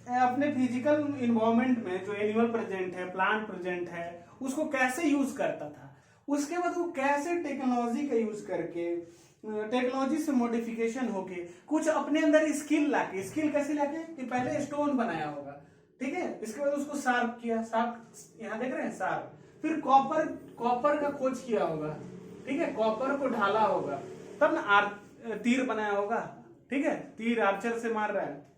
अपने फिजिकल इन्वायरमेंट में जो एनिमल प्रेजेंट है, प्लांट प्रेजेंट है, उसको कैसे यूज करता था, उसके बाद वो कैसे टेक्नोलॉजी का यूज करके, टेक्नोलॉजी से मॉडिफिकेशन होके कुछ अपने अंदर स्किल लाके, स्किल कैसे लाके कि पहले स्टोन बनाया होगा, ठीक है, इसके बाद उसको शार्प किया, शार्प यहाँ देख रहे हैं शार्प, फिर कॉपर का खोज किया होगा, ठीक है, कॉपर को ढाला होगा, तब ना तीर बनाया होगा, ठीक है, तीर आर्चर से मार रहा है,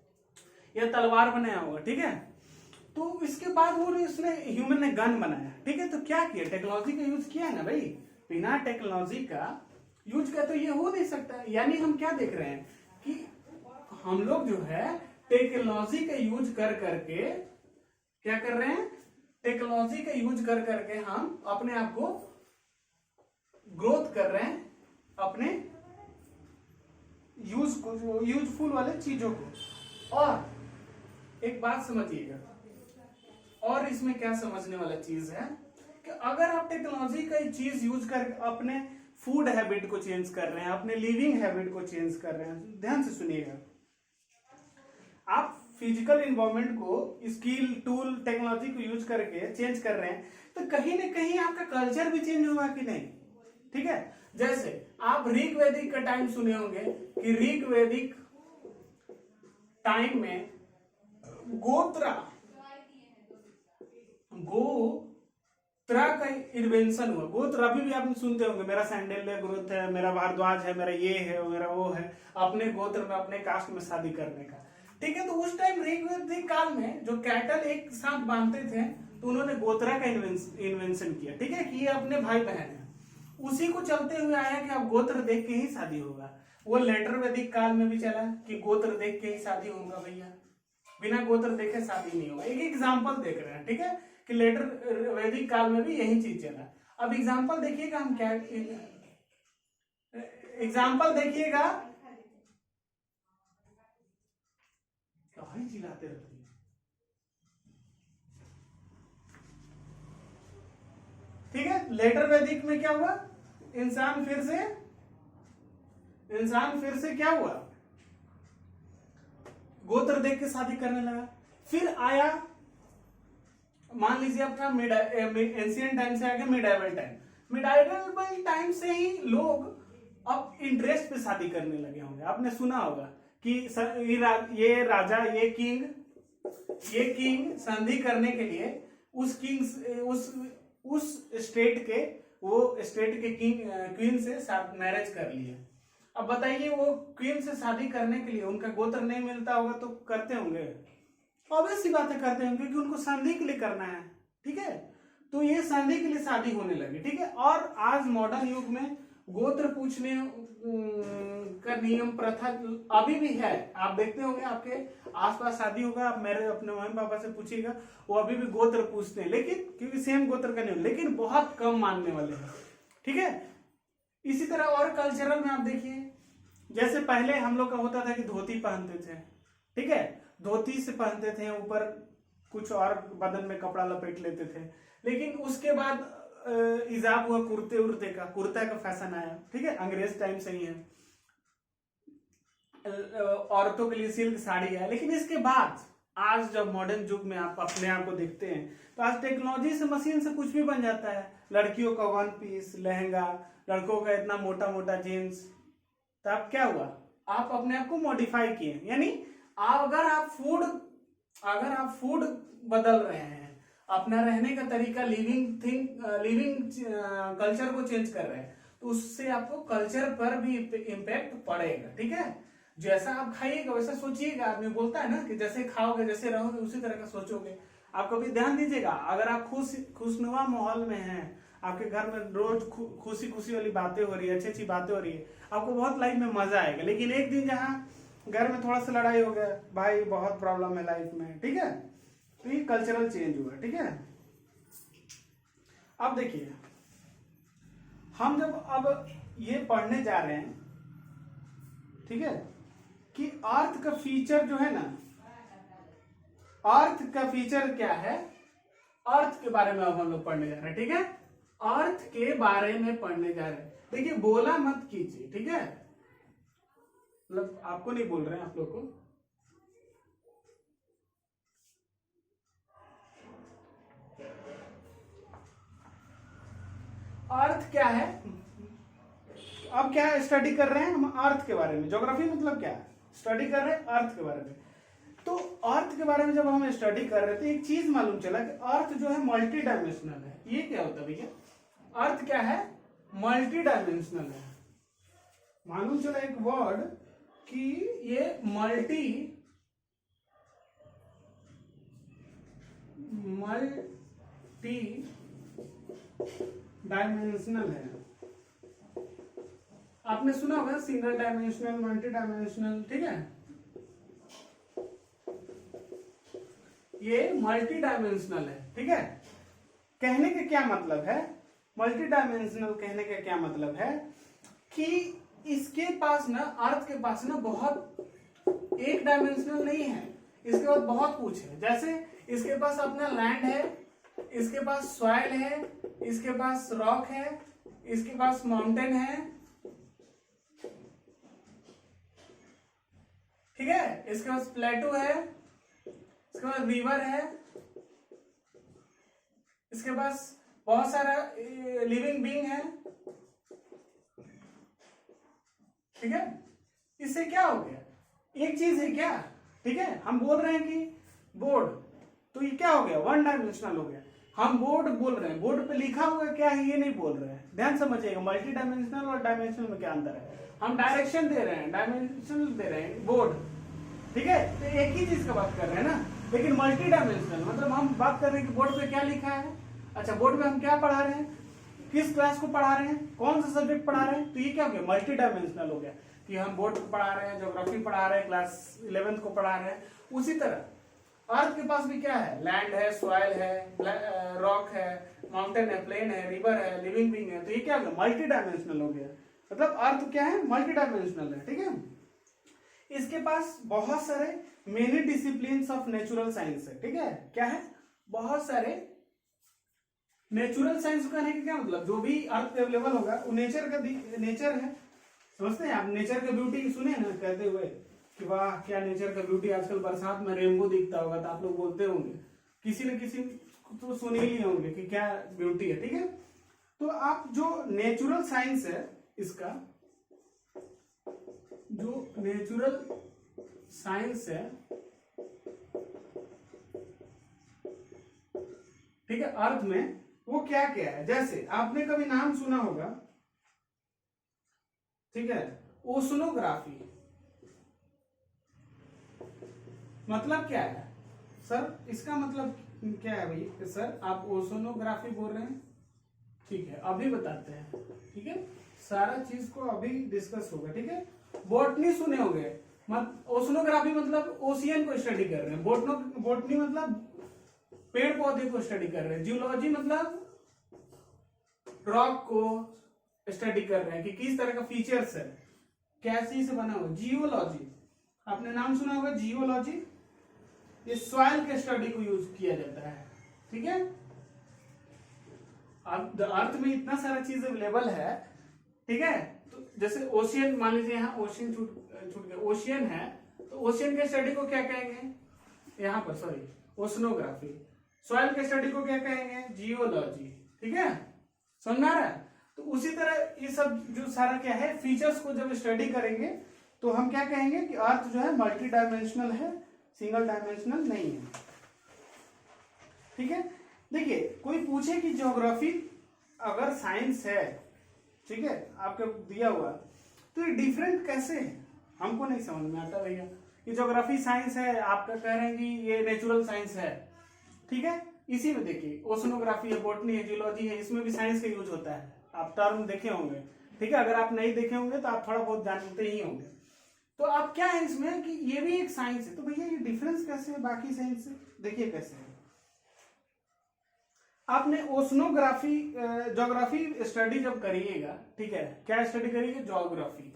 या तलवार बनाया होगा, ठीक है। तो इसके बाद वो इसने ह्यूमन ने गन बनाया, ठीक है, तो क्या किया, टेक्नोलॉजी का यूज किया है ना भाई, बिना टेक्नोलॉजी का यूज किया तो ये हो नहीं सकता। यानी हम क्या देख रहे हैं कि हम लोग जो है टेक्नोलॉजी का यूज कर करके क्या कर रहे हैं, टेक्नोलॉजी का यूज कर करके हम अपने आप को ग्रोथ कर रहे हैं, अपने यूजफुल वाले चीजों को। और एक बात समझिएगा, और इसमें क्या समझने वाला चीज है कि अगर आप टेक्नोलॉजी का चीज यूज कर अपने फूड हैबिट को चेंज कर रहे हैं, अपने लिविंग हैबिट को चेंज कर रहे हैं, ध्यान से सुनिएगा, आप फिजिकल इन्वायरमेंट को स्किल, टूल, टेक्नोलॉजी को यूज करके चेंज कर रहे हैं, तो कहीं ना कहीं आपका कल्चर भी चेंज होगा कि नहीं, ठीक है। जैसे आप ऋग वैदिक का टाइम सुने होंगे कि ऋग वैदिक टाइम में गोत्रा का इन्वेंशन हुआ। गोत्र अभी भी आप सुनते होंगे, मेरा सैंडल है, ग्रोथ है, मेरा भारद्वाज है, मेरा ये है, मेरा वो है, अपने गोत्र में, अपने कास्ट में शादी करने का, ठीक है। तो उस टाइम ऋग्वेदिक काल में जो कैटल एक साथ बांधते थे तो उन्होंने गोत्रा का इन्वेंशन किया, ठीक है, कि ये अपने भाई बहन है, उसी को चलते हुए आया कि अब गोत्र देख के ही शादी होगा। वो लेटर वैदिक काल में भी चला कि गोत्र देख के ही शादी होगा भैया, बिना गोत्र देखे शादी नहीं होगा। एक एग्जाम्पल देख रहे हैं, ठीक है, कि लेटर वैदिक काल में भी यही चीज चला। अब एग्जाम्पल देखिएगा, हम क्या एग्जाम्पल देखिएगा, चिल्लाते रहते हैं, ठीक है। लेटर वैदिक में क्या हुआ, इंसान फिर से क्या हुआ, गोत्र देख के शादी करने लगा। फिर आया मान लीजिए अपना एंशियंट टाइम से आगे मिडाइवल टाइम, मिडाइवल टाइम से ही लोग अब इंटरेस्ट पे शादी करने लगे होंगे। आपने सुना होगा कि ये राजा, ये किंग संधि करने के लिए उस स्टेट के किंग क्वीन से मैरिज कर लिए। अब बताइए वो क्वीन से शादी करने के लिए उनका गोत्र नहीं मिलता होगा तो करते होंगे? ऑब्वियस सी बातें करते होंगे क्योंकि उनको संधि के लिए करना है। ठीक है, तो ये संधि के लिए शादी होने लगी। ठीक है, और आज मॉडर्न युग में गोत्र पूछने का नियम प्रथा अभी भी है। आप देखते होंगे आपके आसपास शादी होगा, आप मेरे अपने मम्मी पापा से पूछिएगा, वो अभी भी गोत्र पूछते हैं, लेकिन क्योंकि सेम गोत्र का नहीं, लेकिन बहुत कम मानने वाले हैं। ठीक है, इसी तरह और कल्चरल में आप देखिए, जैसे पहले हम लोग का होता था कि धोती पहनते थे। ठीक है, धोती से पहनते थे, ऊपर कुछ और बदन में कपड़ा लपेट लेते थे, लेकिन उसके बाद इजाब हुआ कुर्ता का फैशन आया। ठीक है, अंग्रेज टाइम से ही है। औरतों के लिए सिल्क साड़ी है, लेकिन इसके बाद आज जब मॉडर्न युग में आप अपने आप को देखते हैं तो आज टेक्नोलॉजी से, मशीन से कुछ भी बन जाता है। लड़कियों का वन पीस लहंगा, लड़कों का इतना मोटा मोटा जीन्स। तो अब क्या हुआ, आप अपने आप को मॉडिफाई किए, यानी अगर आप फूड बदल रहे हैं, अपना रहने का तरीका, लिविंग कल्चर को चेंज कर रहे हैं, तो उससे आपको कल्चर पर भी इम्पैक्ट पड़ेगा। ठीक है, जैसा आप खाइएगा वैसा सोचिएगा। आदमी बोलता है ना कि जैसे खाओगे जैसे रहोगे उसी तरह का सोचोगे। आप कभी ध्यान दीजिएगा, अगर आप खुशनुमा माहौल में हैं, आपके घर में रोज खुशी खुशी वाली बातें हो रही है, अच्छी अच्छी बातें हो रही है, आपको बहुत लाइफ में मजा आएगा। लेकिन एक दिन जहाँ घर में थोड़ा सा लड़ाई हो गया, भाई बहुत प्रॉब्लम है लाइफ में। ठीक है, तो ये कल्चरल चेंज हुआ। ठीक है, अब देखिए, हम जब अब ये पढ़ने जा रहे हैं, ठीक है, कि अर्थ का फीचर जो है ना, अर्थ का फीचर क्या है, अर्थ के बारे में अब हम लोग पढ़ने जा रहे हैं। ठीक है, अर्थ के बारे में पढ़ने जा रहे हैं। देखिए, बोला मत कीजिए। ठीक है, मतलब आपको नहीं बोल रहे हैं, आप लोग को। अर्थ क्या है, अब क्या स्टडी कर रहे हैं हम अर्थ के बारे में। ज्योग्राफी मतलब क्या है, स्टडी कर रहे हैं अर्थ के बारे में। तो अर्थ के बारे में जब हम स्टडी कर रहे थे, एक चीज मालूम चला कि अर्थ जो है मल्टी डायमेंशनल है। ये क्या होता है भैया, अर्थ क्या है, मल्टी डायमेंशनल है। मालूम चला एक वर्ड कि ये मल्टी डायमेंशनल है। आपने सुना होगा सिंगल डायमेंशनल, मल्टी डायमेंशनल। ठीक है, ये मल्टी डायमेंशनल है। ठीक है, कहने का क्या मतलब है, मल्टी डायमेंशनल कहने का क्या मतलब है कि इसके पास ना, अर्थ के पास ना बहुत एक डायमेंशनल नहीं है, इसके पास बहुत कुछ है। जैसे इसके पास अपना लैंड है, इसके पास सॉइल है, इसके पास रॉक है, इसके पास माउंटेन है। ठीक है, इसके पास प्लेटू है, इसके पास रिवर है, इसके पास बहुत सारा लिविंग बीइंग है। ठीक है, इससे क्या हो गया, एक चीज है क्या। ठीक है, हम बोल रहे हैं कि बोर्ड, तो ये क्या हो गया, वन डायमेंशनल हो गया। हम बोर्ड बोल रहे हैं, बोर्ड पे लिखा हुआ क्या है ये नहीं बोल रहे हैं। ध्यान समझिएगा, मल्टी डायमेंशनल और डायमेंशनल में क्या अंतर है। हम डायरेक्शन दे रहे हैं, डायमेंशनल दे रहे हैं, बोर्ड। ठीक है, तो एक ही चीज का बात कर रहे हैं ना। लेकिन मल्टी डायमेंशनल मतलब हम बात कर रहे हैं कि बोर्ड पे क्या लिखा है। अच्छा, बोर्ड पे हम क्या पढ़ा रहे हैं, किस क्लास को पढ़ा रहे हैं, कौन सा सब्जेक्ट पढ़ा रहे हैं, तो ये क्या हो गया, मल्टी डायमेंशनल हो गया। कि हम बोर्ड को पढ़ा रहे हैं, ज्योग्राफी पढ़ा रहे हैं, क्लास 11th को पढ़ा रहे हैं। उसी तरह अर्थ के पास भी क्या है, लैंड है, सॉइल है, रॉक है, माउंटेन है, प्लेन है, रिवर है, लिविंग बीइंग है। तो ये क्या हो गया, मल्टी डायमेंशनल हो गया। मतलब अर्थ क्या है, मल्टी डायमेंशनल है। ठीक है, इसके पास बहुत सारे many disciplines of natural science है। ठीक है, क्या है, बहुत सारे नेचुरल साइंस कहने का क्या मतलब, जो भी अर्थ पे अवेलेबल होगा वो नेचर है। समझते हैं आप, नेचर का ब्यूटी सुने ना कहते हुए कि वाह क्या नेचर का ब्यूटी, आजकल बरसात में रेनबो दिखता होगा तो आप लोग बोलते होंगे, किसी न किसी तो सुन ही लिए होंगे कि क्या ब्यूटी है, ठीक है। तो आप जो नेचुरल साइंस है इसका, जो नेचुरल साइंस है, ठीक है, अर्थ में वो क्या क्या है। जैसे आपने कभी नाम सुना होगा, ठीक है, ओशनोग्राफी। मतलब क्या है सर, इसका मतलब क्या है भाई सर, आप ओशनोग्राफी बोल रहे हैं, ठीक है, अभी बताते हैं, ठीक है, सारा चीज को अभी डिस्कस होगा, ठीक है। बॉटनी सुने होंगे, ओशनोग्राफी मतलब ओशियन को स्टडी कर रहे हैं, बॉटनी मतलब पेड़ पौधे को स्टडी कर रहे हैं, जियोलॉजी मतलब रॉक को स्टडी कर रहे हैं कि किस तरह का फीचर्स है, कैसे से बना हुआ। जियोलॉजी आपने नाम सुना होगा, जियोलॉजी ये सॉइल के स्टडी को यूज किया जाता है, ठीक है। अब अर्थ में इतना सारा चीज अवेलेबल है, ठीक है। तो जैसे ओशियन, मान लीजिए यहाँ ओशियन छूट गया, ओशियन है तो ओशियन के स्टडी को क्या कहेंगे यहाँ पर, सॉरी, ओशनोग्राफी। सॉइल के स्टडी को क्या कहेंगे, जियोलॉजी, ठीक है, समझ में आ रहा है। तो उसी तरह ये सब जो सारा क्या है, फीचर्स को जब स्टडी करेंगे तो हम क्या कहेंगे कि अर्थ जो है मल्टी डायमेंशनल है, सिंगल डायमेंशनल नहीं है, ठीक है। देखिए कोई पूछे कि ज्योग्राफी अगर साइंस है, ठीक है, आपको दिया हुआ, तो ये डिफरेंट कैसे है, हमको नहीं समझ में आता भैया। ये ज्योग्राफी साइंस है, आपका कह रहे हैं कि ये नेचुरल साइंस है, ठीक है। इसी में देखिए ओशनोग्राफी है, बॉटनी है, जियोलॉजी है, इसमें भी साइंस का यूज होता है, आप टर्म देखे होंगे, ठीक है। अगर आप नहीं देखे होंगे तो आप थोड़ा बहुत जानते ही होंगे। तो आप क्या है इसमें कि ये भी एक साइंस है, तो भैया ये डिफरेंस कैसे है बाकी साइंस से, देखिए कैसे है। आपने ओशनोग्राफी ज्योग्राफी स्टडी जब करिएगा, ठीक है, क्या स्टडी करिएगा, ज्योग्राफी,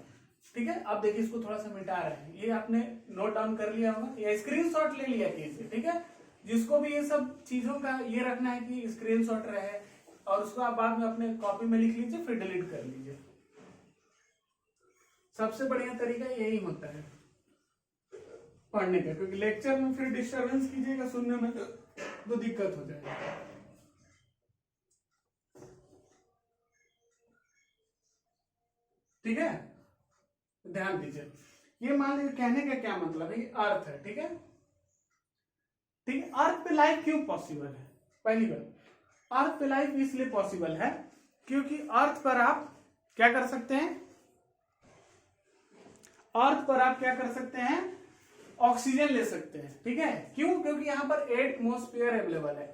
ठीक है। अब देखिए इसको थोड़ा सा मिटा रहे हैं, ये आपने नोट डाउन कर लिया होगा या स्क्रीनशॉट ले लिया कीजिए, ठीक है। जिसको भी ये सब चीजों का ये रखना है कि स्क्रीनशॉट रहे, और उसको आप बाद में अपने कॉपी में लिख लीजिए, फिर डिलीट कर लीजिए। सबसे बढ़िया तरीका यही होता है पढ़ने का, क्योंकि लेक्चर में फिर डिस्टरबेंस कीजिएगा सुनने में तो दिक्कत हो जाएगी। ठीक है, ध्यान दीजिए। ये मान लीजिए कहने का क्या मतलब है, अर्थ है, ठीक है, ठीक है। अर्थ पे लाइफ क्यों पॉसिबल है, पहली बात, अर्थ पे लाइफ इसलिए पॉसिबल है क्योंकि अर्थ पर आप क्या कर सकते हैं, अर्थ पर आप क्या कर सकते हैं, ऑक्सीजन ले सकते हैं, ठीक है। क्यों, क्योंकि यहां पर एटमॉस्फेयर अवेलेबल है,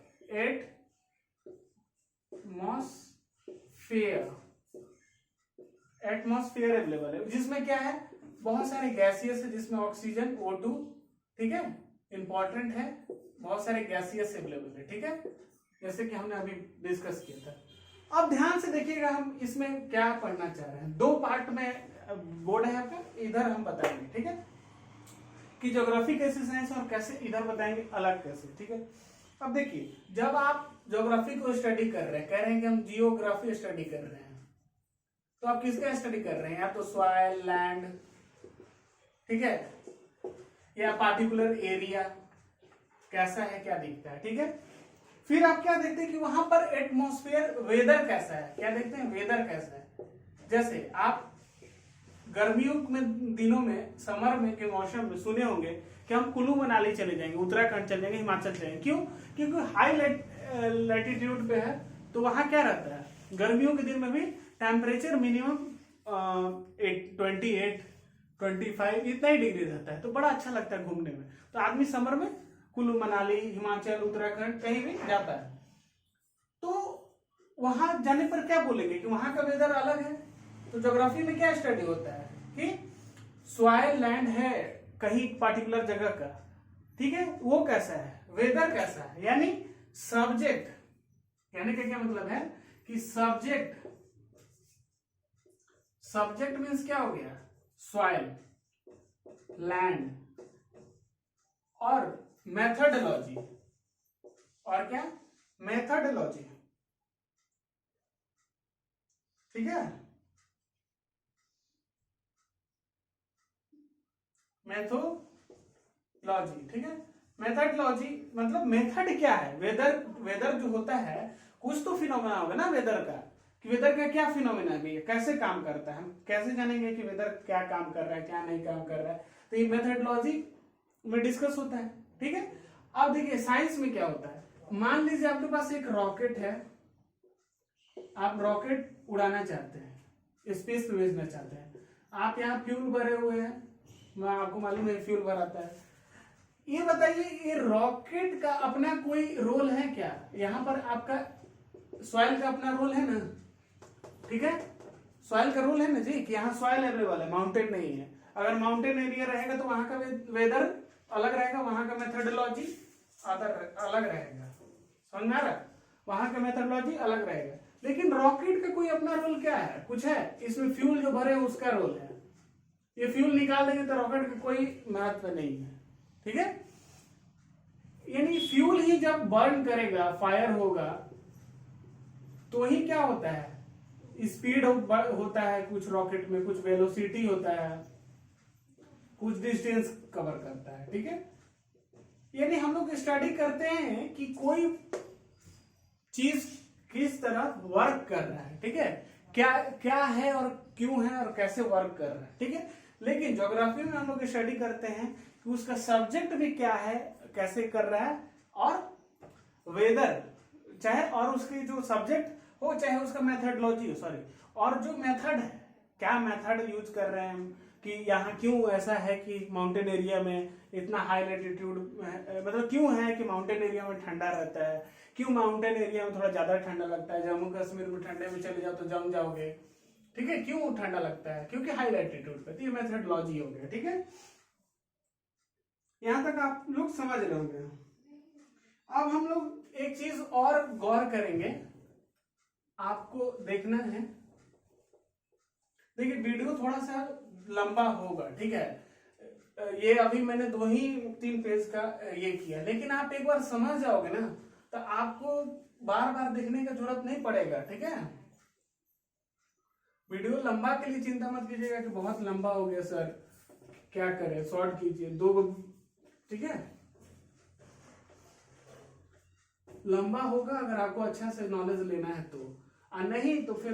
एटमॉस्फेयर अवेलेबल है, जिसमें क्या है, बहुत सारे गैसियस है, जिसमें ऑक्सीजन O2, ठीक है, इंपॉर्टेंट है, बहुत सारे गैसियस अवेलेबल है, ठीक है, जैसे कि हमने अभी डिस्कस किया था। अब ध्यान से देखिएगा, हम इसमें क्या पढ़ना चाह रहे हैं, दो पार्ट में बोर्ड है आपका, इधर हम बताएंगे, ठीक है, कि ज्योग्राफी कैसे साइंस और कैसे इधर बताएंगे अलग कैसे, ठीक है। अब देखिए जब आप ज्योग्राफी को स्टडी कर रहे हैं, कह रहे हैं कि हम जियोग्राफी स्टडी कर रहे हैं, तो आप किसका स्टडी कर रहे हैं, या तो सॉइल, लैंड, ठीक है, या पार्टिकुलर एरिया कैसा है, क्या दिखता है, ठीक है। फिर आप क्या देखते हैं कि वहां पर एटमॉस्फेयर, वेदर कैसा है, क्या देखते हैं, वेदर कैसा है। जैसे आप गर्मियों में दिनों में, समर में के मौसम में सुने होंगे कि हम कुल्लू मनाली चले जाएंगे, उत्तराखंड चले जाएंगे, हिमाचल चले जाएंगे, क्यों, क्योंकि हाई लैटिट्यूड पे है, तो वहां क्या रहता है, गर्मियों के दिन में भी टेम्परेचर मिनिमम 28, 25 इतना ही डिग्री रहता है, तो बड़ा अच्छा लगता है घूमने में। तो आदमी समर में कुल्लू मनाली, हिमाचल, उत्तराखंड कहीं भी जाता है। तो वहां जाने पर क्या बोलेंगे कि वहां का वेदर अलग है। तो ज्योग्राफी में क्या स्टडी होता है कि सॉइल, लैंड है कहीं पार्टिकुलर जगह का, ठीक है, वो कैसा है, वेदर कैसा है, यानी सब्जेक्ट, कहने का क्या मतलब है कि सब्जेक्ट मीन्स क्या हो गया, सॉइल, लैंड, और मेथडोलॉजी, और क्या, मेथडोलॉजी, ठीक है, मेथोलॉजी, ठीक है। मेथडलॉजी मतलब मेथड क्या है, वेदर वेदर जो होता है कुछ तो फिनोमेना होगा ना वेदर का, कि वेदर का क्या फिनोमेना भी है, कैसे काम करता है, हम कैसे जानेंगे कि वेदर क्या काम कर रहा है क्या नहीं काम कर रहा है। तो ये मेथडलॉजी में डिस्कस होता है। ठीक है, अब देखिए साइंस में क्या होता है, मान लीजिए आपके पास एक रॉकेट है, आप रॉकेट उड़ाना चाहते हैं, स्पेस में भेजना चाहते हैं, आप यहाँ फ्यूल भरे हुए हैं, मैं आपको मालूम है फ्यूल भराता है। ये बताइए ये रॉकेट का अपना कोई रोल है क्या, यहाँ पर आपका सॉइल का अपना रोल है ना, ठीक है, सॉइल का रोल है ना जी, कि यहाँ सॉइल अवेलेबल है, माउंटेन नहीं है। अगर माउंटेन एरिया रहेगा तो वहां का वेदर अलग रहेगा, वहां का मेथडोलॉजी अलग रहेगा, समझ में आ रहा, वहां का मेथडोलॉजी अलग रहेगा। लेकिन रॉकेट का कोई अपना रोल क्या है, कुछ है, इसमें फ्यूल जो भरे उसका रोल है, ये फ्यूल निकाल देंगे तो रॉकेट का कोई महत्व नहीं है। ठीक है, यानी फ्यूल ही जब बर्न करेगा, फायर होगा, तो ही क्या होता है, स्पीड होता है कुछ रॉकेट में, कुछ वेलोसिटी होता है, कुछ डिस्टेंस कवर करता है। ठीक है, यानी हम लोग स्टडी करते हैं कि कोई चीज किस तरह वर्क कर रहा है। ठीक है, क्या क्या है और क्यों है और कैसे वर्क कर रहा है। ठीक है, लेकिन ज्योग्राफी में हम लोग स्टडी करते हैं कि उसका सब्जेक्ट भी क्या है, कैसे कर रहा है, और वेदर चाहे, और उसकी जो सब्जेक्ट हो चाहे उसका मेथडोलॉजी हो, सॉरी, और जो मेथड है, क्या मेथड यूज कर रहे हैं हम, कि यहाँ क्यों ऐसा है कि माउंटेन एरिया में इतना हाई लैटिट्यूड, मतलब क्यों है कि माउंटेन एरिया में ठंडा रहता है, क्यों माउंटेन एरिया में थोड़ा ज्यादा ठंडा लगता है, जम्मू कश्मीर में ठंडे में चले जाओ तो जम जाओगे। ठीक है, क्यों ठंडा लगता है, क्योंकि हाई लैटिट्यूड पे, तो ये मेथडोलॉजी हो गया। ठीक है, यहां तक आप लोग समझ रहे होंगे। अब हम लोग एक चीज और गौर करेंगे, आपको देखना है, देखिए वीडियो थोड़ा सा लंबा होगा, ठीक है, ये अभी मैंने 2 ही 3 पेज का ये किया, लेकिन आप एक बार समझ जाओगे ना तो आपको बार बार देखने का जरूरत नहीं पड़ेगा। ठीक है, वीडियो लंबा के लिए चिंता मत कीजिएगा कि बहुत लंबा हो गया सर, क्या करें, शॉर्ट कीजिए 2। ठीक है, लंबा होगा अगर आपको अच्छा से नॉलेज लेना है तो, और नहीं तो फिर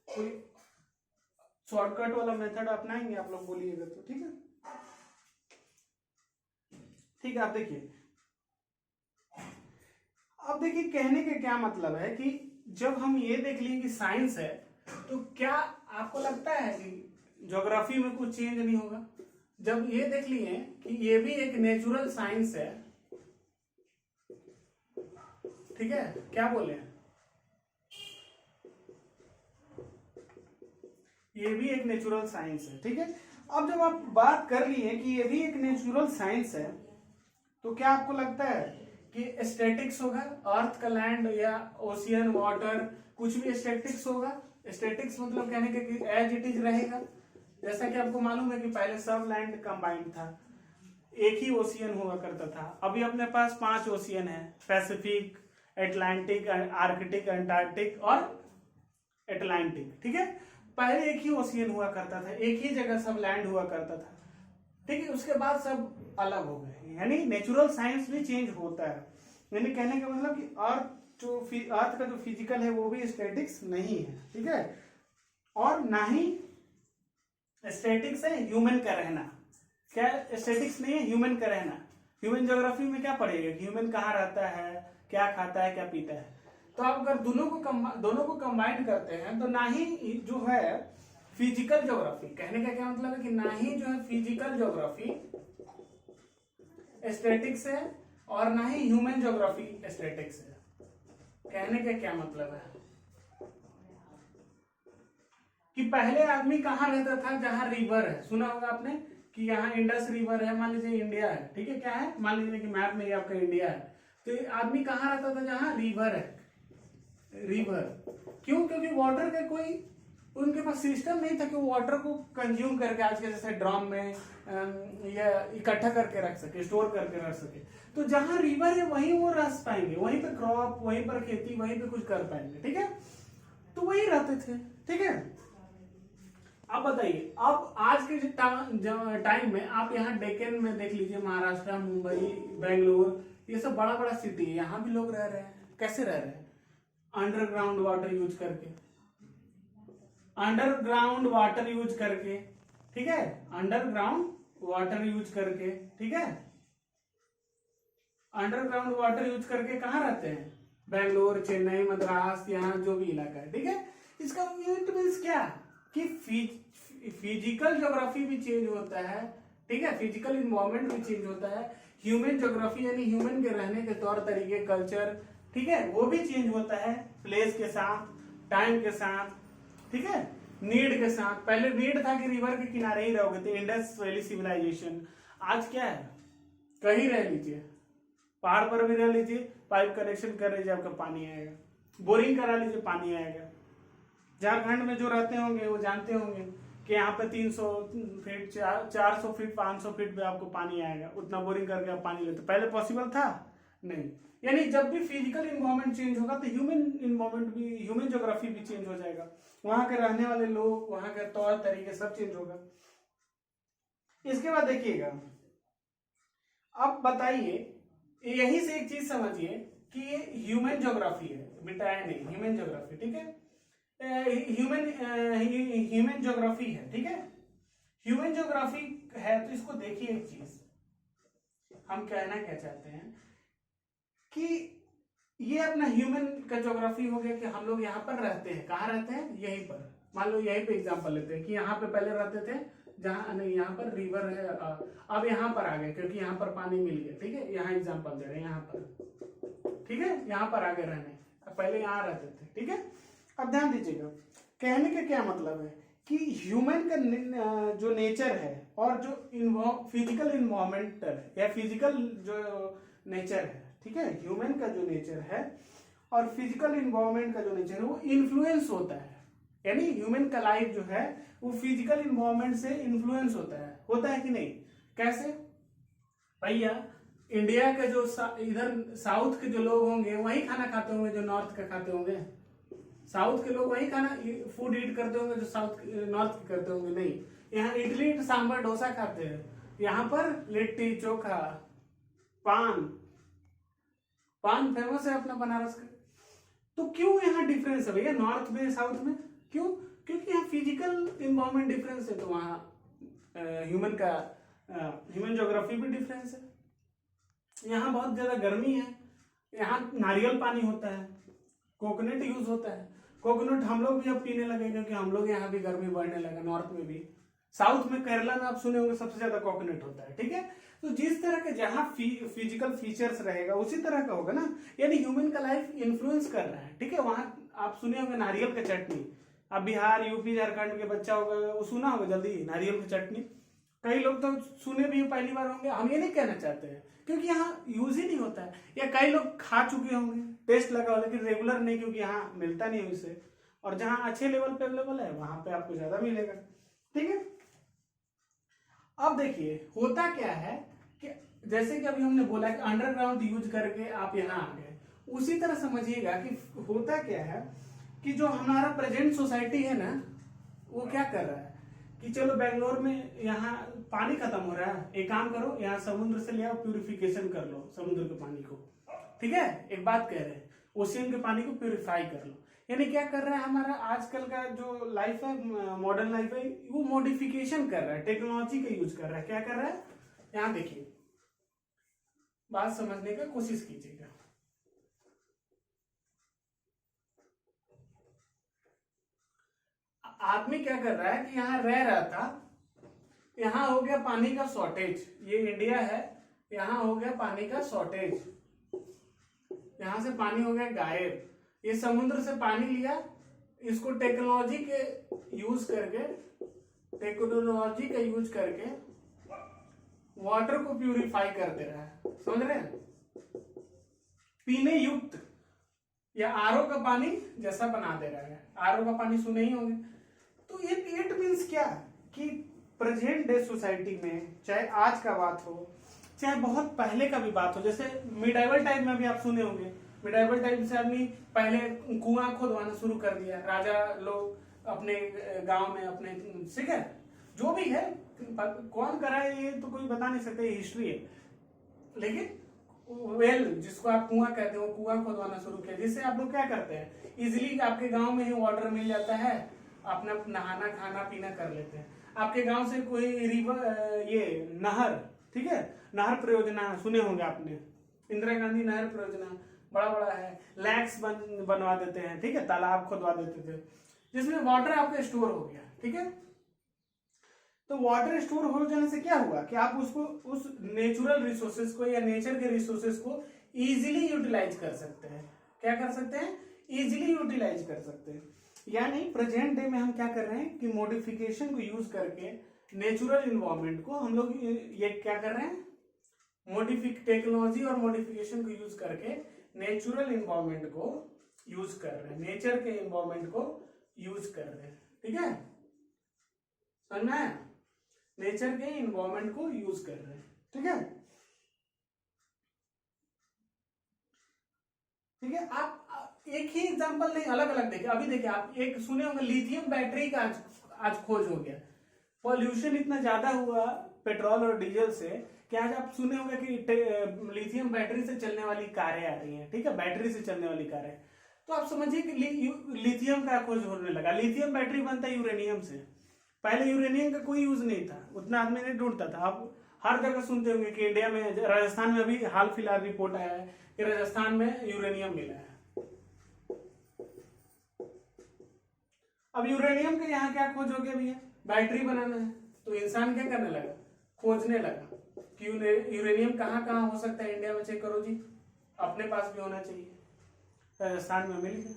कोई शॉर्टकट वाला मेथड अपनाएंगे आप लोग, बोलिएगा तो। ठीक है, ठीक है, आप देखिए, अब देखिए कहने का क्या मतलब है कि जब हम ये देख लिए कि साइंस है, तो क्या आपको लगता है कि ज्योग्राफी में कुछ चेंज नहीं होगा। जब ये देख लिए कि ये भी एक नेचुरल साइंस है, ठीक है, क्या बोले, ये भी एक नेचुरल साइंस है। ठीक है, अब जब आप बात कर लिए कि ये भी एक नेचुरल साइंस है, तो क्या आपको लगता है कि स्टैटिक्स होगा, अर्थ का लैंड या ओशियन वाटर कुछ भी स्टैटिक्स होगा। स्टैटिक्स मतलब कहने का कि एज इट इज रहेगा, जैसा कि आपको मालूम है कि पहले सब लैंड कंबाइंड था, एक ही ओशियन हुआ करता था। अभी अपने पास 5 ओशियन है, पैसिफिक, अटलांटिक, आर्कटिक, अंटार्कटिक और अटलांटिक। ठीक है, पहले एक ही ओशियन हुआ करता था, एक ही जगह सब लैंड हुआ करता था। ठीक है, उसके बाद सब अलग हो गए, यानी नेचुरल साइंस भी चेंज होता है। यानी कहने का मतलब कि अर्थ का जो फिजिकल है वो भी स्टैटिक्स नहीं है। ठीक है, और ना ही स्टैटिक्स है ह्यूमन का रहना, क्या स्टैटिक्स नहीं है ह्यूमन का रहना। ह्यूमन ज्योग्राफी में क्या पढ़ेगा, ह्यूमन कहाँ रहता है, क्या खाता है, क्या पीता है। तो आप अगर दोनों को कंबाइन करते हैं तो ना ही जो है फिजिकल ज्योग्राफी, कहने का क्या मतलब है कि ना ही जो है फिजिकल ज्योग्राफी स्टैटिक्स है और ना ही ह्यूमन ज्योग्राफी स्टैटिक्स है। कहने का क्या मतलब है कि पहले आदमी कहाँ रहता था, जहां रिवर है, सुना होगा आपने कि यहाँ इंडस रिवर है, मान लीजिए इंडिया है। ठीक है, क्या है, मान लीजिए कि मैप में ये आपका इंडिया है, तो आदमी कहाँ रहता था, जहां रिवर है। रिवर क्यों, क्योंकि वाटर का कोई उनके पास सिस्टम नहीं था कि वो वाटर को कंज्यूम करके आज के जैसे ड्रम में या इकट्ठा करके रख सके, स्टोर करके रख सके। तो जहां रिवर है वहीं वो रह पाएंगे, वहीं पे क्रॉप, वहीं पर खेती, वहीं पे कुछ कर पाएंगे। ठीक है, तो वही रहते थे। ठीक है, अब बताइए, अब आज के टाइम में आप यहाँ डेक्कन में देख लीजिए, महाराष्ट्र, मुंबई, बेंगलोर, ये सब बड़ा बड़ा सिटी है, यहाँ भी लोग रह रहे हैं। कैसे रह रहे हैं? अंडरग्राउंड वाटर यूज करके, अंडरग्राउंड वाटर यूज करके, ठीक है, अंडरग्राउंड वाटर यूज करके, ठीक है, अंडरग्राउंड वाटर यूज करके कहाँ रहते हैं? बेंगलोर, चेन्नई, मद्रास, यहाँ जो भी इलाका है, ठीक है। इसका मीन्स क्या कि फिजिकल ज्योग्राफी भी चेंज होता है, ठीक है, फिजिकल इन्वायरमेंट भी चेंज होता है, ह्यूमन ज्योग्राफी यानी ह्यूमन के रहने के तौर तरीके, कल्चर, ठीक है, वो भी चेंज होता है प्लेस के साथ, टाइम के साथ, ठीक है, नीड के साथ। पहले नीड था कि रिवर के किनारे ही रहोगे, तो इंडस वैली सिविलाइजेशन। आज क्या है? कहीं रह लीजिए, पहाड़ पर भी रह लीजिए, पाइप कनेक्शन कर लीजिए, आपका पानी आएगा, बोरिंग करा लीजिए, पानी आएगा। झारखंड में जो रहते होंगे वो जानते होंगे कि यहाँ पे 300 फीट, 400 फीट, 500 फीट पे आपको पानी आएगा, उतना बोरिंग करके आप पानी लेते। पहले पॉसिबल था? नहीं। यानी जब भी फिजिकल इन्वायरमेंट चेंज होगा तो ह्यूमन इन्वायरमेंट भी, ह्यूमन ज्योग्राफी भी चेंज हो जाएगा, वहां के रहने वाले लोग, वहां के तौर तरीके सब चेंज होगा। इसके बाद देखिएगा, अब बताइए, यही से एक चीज समझिए कि ये ह्यूमन ज्योग्राफी है, मिटाया नहीं, ह्यूमन ज्योग्राफी, ठीक है, ह्यूमन ज्योग्राफी है, ठीक है, ह्यूमन ज्योग्राफी है। तो इसको देखिए, एक चीज हम कहना क्या चाहते हैं कि ये अपना ह्यूमन का ज्योग्राफी हो गया कि हम लोग यहाँ पर रहते हैं। कहाँ रहते हैं? यहीं पर। मान लो यहीं पे एग्जांपल लेते हैं कि यहाँ पे पहले रहते थे, जहाँ नहीं, यहाँ पर रिवर है, अब यहाँ पर आ गए क्योंकि यहाँ पर पानी मिल गया, ठीक है, यहाँ एग्जांपल दे रहे हैं, यहाँ पर, ठीक है, यहाँ पर आगे रहने, पहले यहाँ रहते थे, ठीक है। अब ध्यान दीजिएगा, कहने का क्या मतलब है कि ह्यूमन का जो नेचर है और जो फिजिकल इन्वायरमेंटल या फिजिकल जो नेचर है, ठीक है, ह्यूमन का जो नेचर है और फिजिकल इन्वायरमेंट का जो नेचर है वो इन्फ्लुएंस होता है। यानी ह्यूमन का लाइफ जो है वो फिजिकल इन्वायरमेंट से इन्फ्लुएंस होता है कि नहीं? कैसे? भैया, इंडिया के जो इधर साउथ के जो लोग होंगे वही खाना खाते होंगे जो नॉर्थ का खाते होंगे। साउथ के लोग वही खाना फूड ईट करते होंगे जो नॉर्थ के करते होंगे। नहीं, यहाँ इडली, सांभर, डोसा खाते हैं, यहाँ पर लिट्टी चोखा, पान फेमस है अपना बनारस का। तो क्यों यहाँ डिफरेंस है भैया नॉर्थ में, साउथ में? क्यों? क्योंकि यहाँ फिजिकल इन्वायरमेंट डिफरेंस है, तो वहाँ ह्यूमन ज्योग्राफी भी डिफरेंस है। यहाँ बहुत ज्यादा गर्मी है, यहाँ नारियल पानी होता है, कोकोनट यूज होता है। कोकोनट हम लोग भी अब पीने लगे क्योंकि हम लोग यहाँ भी गर्मी बढ़ने लगा, नॉर्थ में भी। साउथ में, केरला में आप सुने होंगे सबसे ज्यादा कोकोनट होता है, ठीक है। तो जिस तरह के जहाँ फिजिकल फीचर्स रहेगा उसी तरह का होगा ना, यानी ह्यूमन का लाइफ इन्फ्लुएंस कर रहा है, ठीक है। वहाँ आप सुने होंगे नारियल का चटनी, अब बिहार, यूपी, झारखंड के बच्चा होगा वो सुना होगा जल्दी नारियल की चटनी। कई लोग तो सुने भी पहली बार होंगे। हम ये नहीं कहना चाहते हैं क्योंकि यहाँ यूज ही नहीं होता है, या कई लोग खा चुके होंगे, टेस्ट लगा हो, लेकिन रेगुलर नहीं क्योंकि यहाँ मिलता नहीं है उसे, और जहाँ अच्छे लेवल पे अवेलेबल है वहां पे आपको ज्यादा मिलेगा, ठीक है। अब देखिए होता क्या है कि जैसे कि अभी हमने बोला कि अंडरग्राउंड यूज करके आप यहाँ आ गए, उसी तरह समझिएगा कि होता क्या है कि जो हमारा प्रेजेंट सोसाइटी है ना, वो क्या कर रहा है कि चलो बेंगलोर में यहाँ पानी खत्म हो रहा है, एक काम करो, यहाँ समुद्र से ले आओ, प्यूरिफिकेशन कर लो समुद्र के पानी को, ठीक है। एक बात कह रहे हैं, ओशियन के पानी को प्यूरिफाई कर लो। यानी क्या कर रहा है हमारा आजकल का जो लाइफ है, मॉडर्न लाइफ है, वो मॉडिफिकेशन कर रहा है, टेक्नोलॉजी का यूज कर रहा है। क्या कर रहा है? यहाँ देखिए, बात समझने का कोशिश कीजिएगा। आदमी क्या कर रहा है कि यहाँ रह रहा था, यहाँ हो गया पानी का शॉर्टेज, ये इंडिया है, यहाँ हो गया पानी का शॉर्टेज, यहाँ से पानी हो गया गायब। ये समुद्र से पानी लिया, इसको टेक्नोलॉजी का यूज करके वाटर को प्यूरिफाई कर दे रहा है, समझ रहे हैं? पीने युक्त या आरओ का पानी जैसा बना दे रहा है। आरओ का पानी सुने ही होंगे। तो ये इट मीन्स क्या कि प्रेजेंट डे सोसाइटी में, चाहे आज का बात हो, चाहे बहुत पहले का भी बात हो, जैसे मिडाइवल टाइम में भी आप सुने होंगे, मिडाइवल टाइम से आदमी पहले कुआं खोदवाना शुरू कर दिया, राजा लोग अपने गांव में अपने, ठीक है, जो भी है, कौन कराए ये तो कोई बता नहीं सकते, हिस्ट्री है। लेकिन वेल जिसको आप कुआं कहते हो, कुआं खोदवाना शुरू किया, जिससे आप लोग क्या करते हैं, इजिली आपके गांव में ही वाटर मिल जाता है, अपना नहाना खाना पीना कर लेते हैं। आपके गांव से कोई रिवर, ये नहर, ठीक है, नहर परियोजना सुने होंगे आपने, इंदिरा गांधी नहर परियोजना बड़ा बड़ा है, लैक्स बनवा देते हैं, ठीक है, तालाब खुदवा देते थे, जिसमें वाटर आपका स्टोर हो गया, ठीक है। तो वाटर स्टोर हो जाने से क्या हुआ कि आप उसको, उस नेचुरल रिसोर्सेज को या नेचर के रिसोर्सेज को इजीली यूटिलाइज कर सकते हैं। क्या कर सकते हैं? इजीली यूटिलाइज कर सकते हैं। यानी प्रेजेंट डे में हम क्या कर रहे हैं कि मॉडिफिकेशन को यूज करके नेचुरल इन्वायरमेंट को हम लोग ये क्या कर रहे हैं, टेक्नोलॉजी और मॉडिफिकेशन को यूज करके नेचुरल इन्वायरमेंट को यूज कर रहे हैं, नेचर के इन्वायरमेंट को यूज कर रहे हैं, ठीक है, समझना है, नेचर के इन्वायरमेंट को यूज कर रहे हैं, ठीक है, ठीक है। आप एक ही एग्जांपल नहीं, अलग अलग देखिए। अभी देखिए, आप एक सुने होंगे लिथियम बैटरी का आज खोज हो गया। पॉल्यूशन इतना ज्यादा हुआ पेट्रोल और डीजल से कि आज आप सुने होंगे कि लिथियम बैटरी से चलने वाली कारें आ रही हैं, ठीक है, बैटरी से चलने वाली कारें। तो आप समझिए कि लिथियम का खोज होने लगा। लिथियम बैटरी बनता है यूरेनियम से। पहले यूरेनियम का कोई यूज नहीं था, उतना आदमी नहीं ढूंढता था। आप हर जगह सुनते होंगे कि इंडिया में, राजस्थान में अभी हाल फिलहाल रिपोर्ट आया है कि राजस्थान में यूरेनियम मिला है। अब यूरेनियम के यहाँ क्या खोज हो गया भैया, बैटरी बनाना है, तो इंसान क्या करने लगा, खोजने लगा कि यूरेनियम कहाँ कहाँ हो सकता है इंडिया में, चेक करो जी, अपने पास भी होना चाहिए, राजस्थान में मिल गया,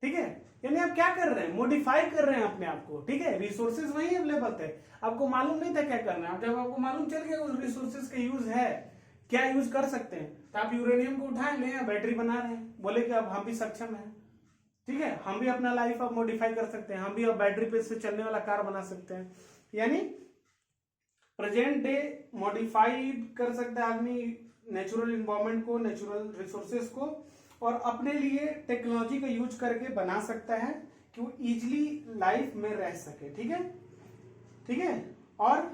ठीक है। यानी आप क्या कर रहे हैं, मॉडिफाई कर रहे हैं अपने आप को, ठीक है, रिसोर्सेज वही अवेलेबल थे, आपको मालूम नहीं था क्या करना है। जब आपको मालूम चल गया उस रिसोर्सेज का यूज है, क्या यूज कर सकते हैं, तो आप यूरेनियम को उठाए ले, बैटरी बना रहे हैं, बोले कि अब हम भी सक्षम है, ठीक है, हम भी अपना लाइफ अब मॉडिफाई कर सकते हैं, हम भी अब बैटरी पे से चलने वाला कार बना सकते हैं। यानी प्रेजेंट डे मॉडिफाइड कर सकता है आदमी नेचुरल इन्वायरमेंट को, नेचुरल रिसोर्सेज को, और अपने लिए टेक्नोलॉजी का यूज करके बना सकता है कि वो इजिली लाइफ में रह सके, ठीक है, ठीक है, और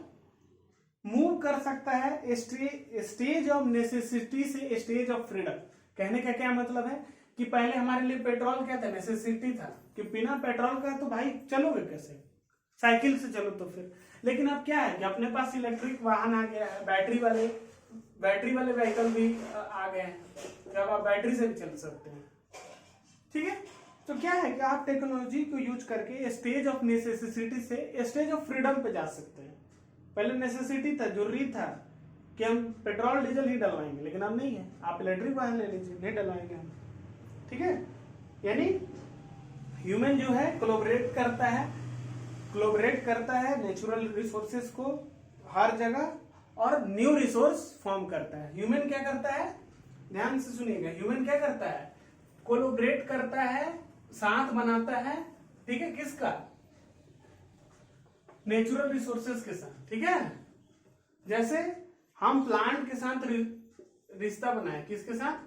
मूव कर सकता है स्टेज ऑफ नेसेसिटी से स्टेज ऑफ फ्रीडम। कहने का क्या मतलब है कि पहले हमारे लिए पेट्रोल क्या था, नेसेसिटी था, कि बिना पेट्रोल का तो भाई चलोगे कैसे, साइकिल से चलो तो फिर। लेकिन अब क्या है कि अपने पास इलेक्ट्रिक वाहन आ गया है, बैटरी वाले व्हीकल भी आ गए हैं, जब आप बैटरी से भी चल सकते हैं, ठीक है। तो क्या है कि आप टेक्नोलॉजी को यूज करके स्टेज ऑफ नेसेसिटी से स्टेज ऑफ फ्रीडम पे जा सकते हैं। पहले नेसेसिटी था, जरूरी था कि हम पेट्रोल डीजल ही डलवाएंगे, लेकिन अब नहीं है, आप इलेक्ट्रिक वाहन ले लीजिए, नहीं डलवाएंगे हम, ठीक है। यानी ह्यूमन जो है कोलैबोरेट करता है नेचुरल रिसोर्सेज को हर जगह, और न्यू रिसोर्स फॉर्म करता है। ह्यूमन क्या करता है, ध्यान से सुनिएगा, ह्यूमन क्या करता है, कोलैबोरेट करता है, साथ बनाता है, ठीक है, किसका, नेचुरल रिसोर्सेज के साथ, ठीक है। जैसे हम प्लांट के साथ रिश्ता बनाए, किसके साथ,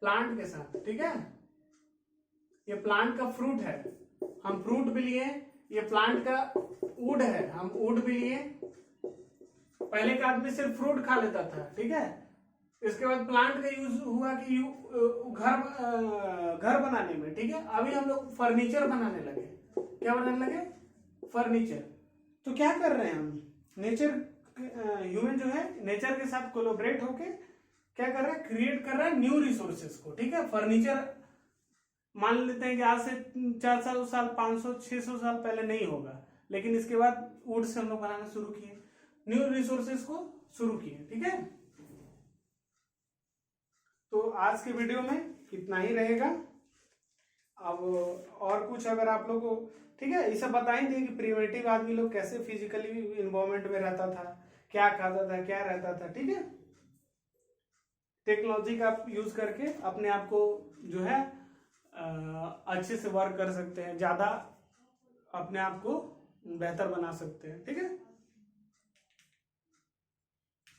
प्लांट के साथ, ठीक है। ये प्लांट का फ्रूट है, हम फ्रूट भी लिए, ये प्लांट का वुड है, हम वुड भी लिए। पहले का आदमी सिर्फ फ्रूट खा लेता था, ठीक है, इसके बाद प्लांट का यूज हुआ कि घर बनाने में, ठीक है। अभी हम लोग फर्नीचर बनाने लगे, क्या बनाने लगे, फर्नीचर। तो क्या कर रहे हैं हम, ह्यूमन जो है नेचर के साथ कोलैबोरेट होके क्या कर रहा है, क्रिएट कर रहा है न्यू रिसोर्सेज को, ठीक है। फर्नीचर मान लेते हैं कि आज से 400 साल 500 600 साल पहले नहीं होगा, लेकिन इसके बाद वुड से हम लोग बनाना शुरू किए, न्यू रिसोर्सेज को शुरू किए, ठीक है। तो आज के वीडियो में इतना ही रहेगा। अब और कुछ अगर आप लोग को, ठीक है, ये सब बताएंगे कि प्रिमिटिव आदमी लोग कैसे फिजिकली इन्वायरमेंट में रहता था, क्या खाता था, क्या रहता था, ठीक है। टेक्नोलॉजी का यूज करके अपने आप को जो है अच्छे से वर्क कर सकते हैं, ज्यादा अपने आप को बेहतर बना सकते हैं, ठीक है।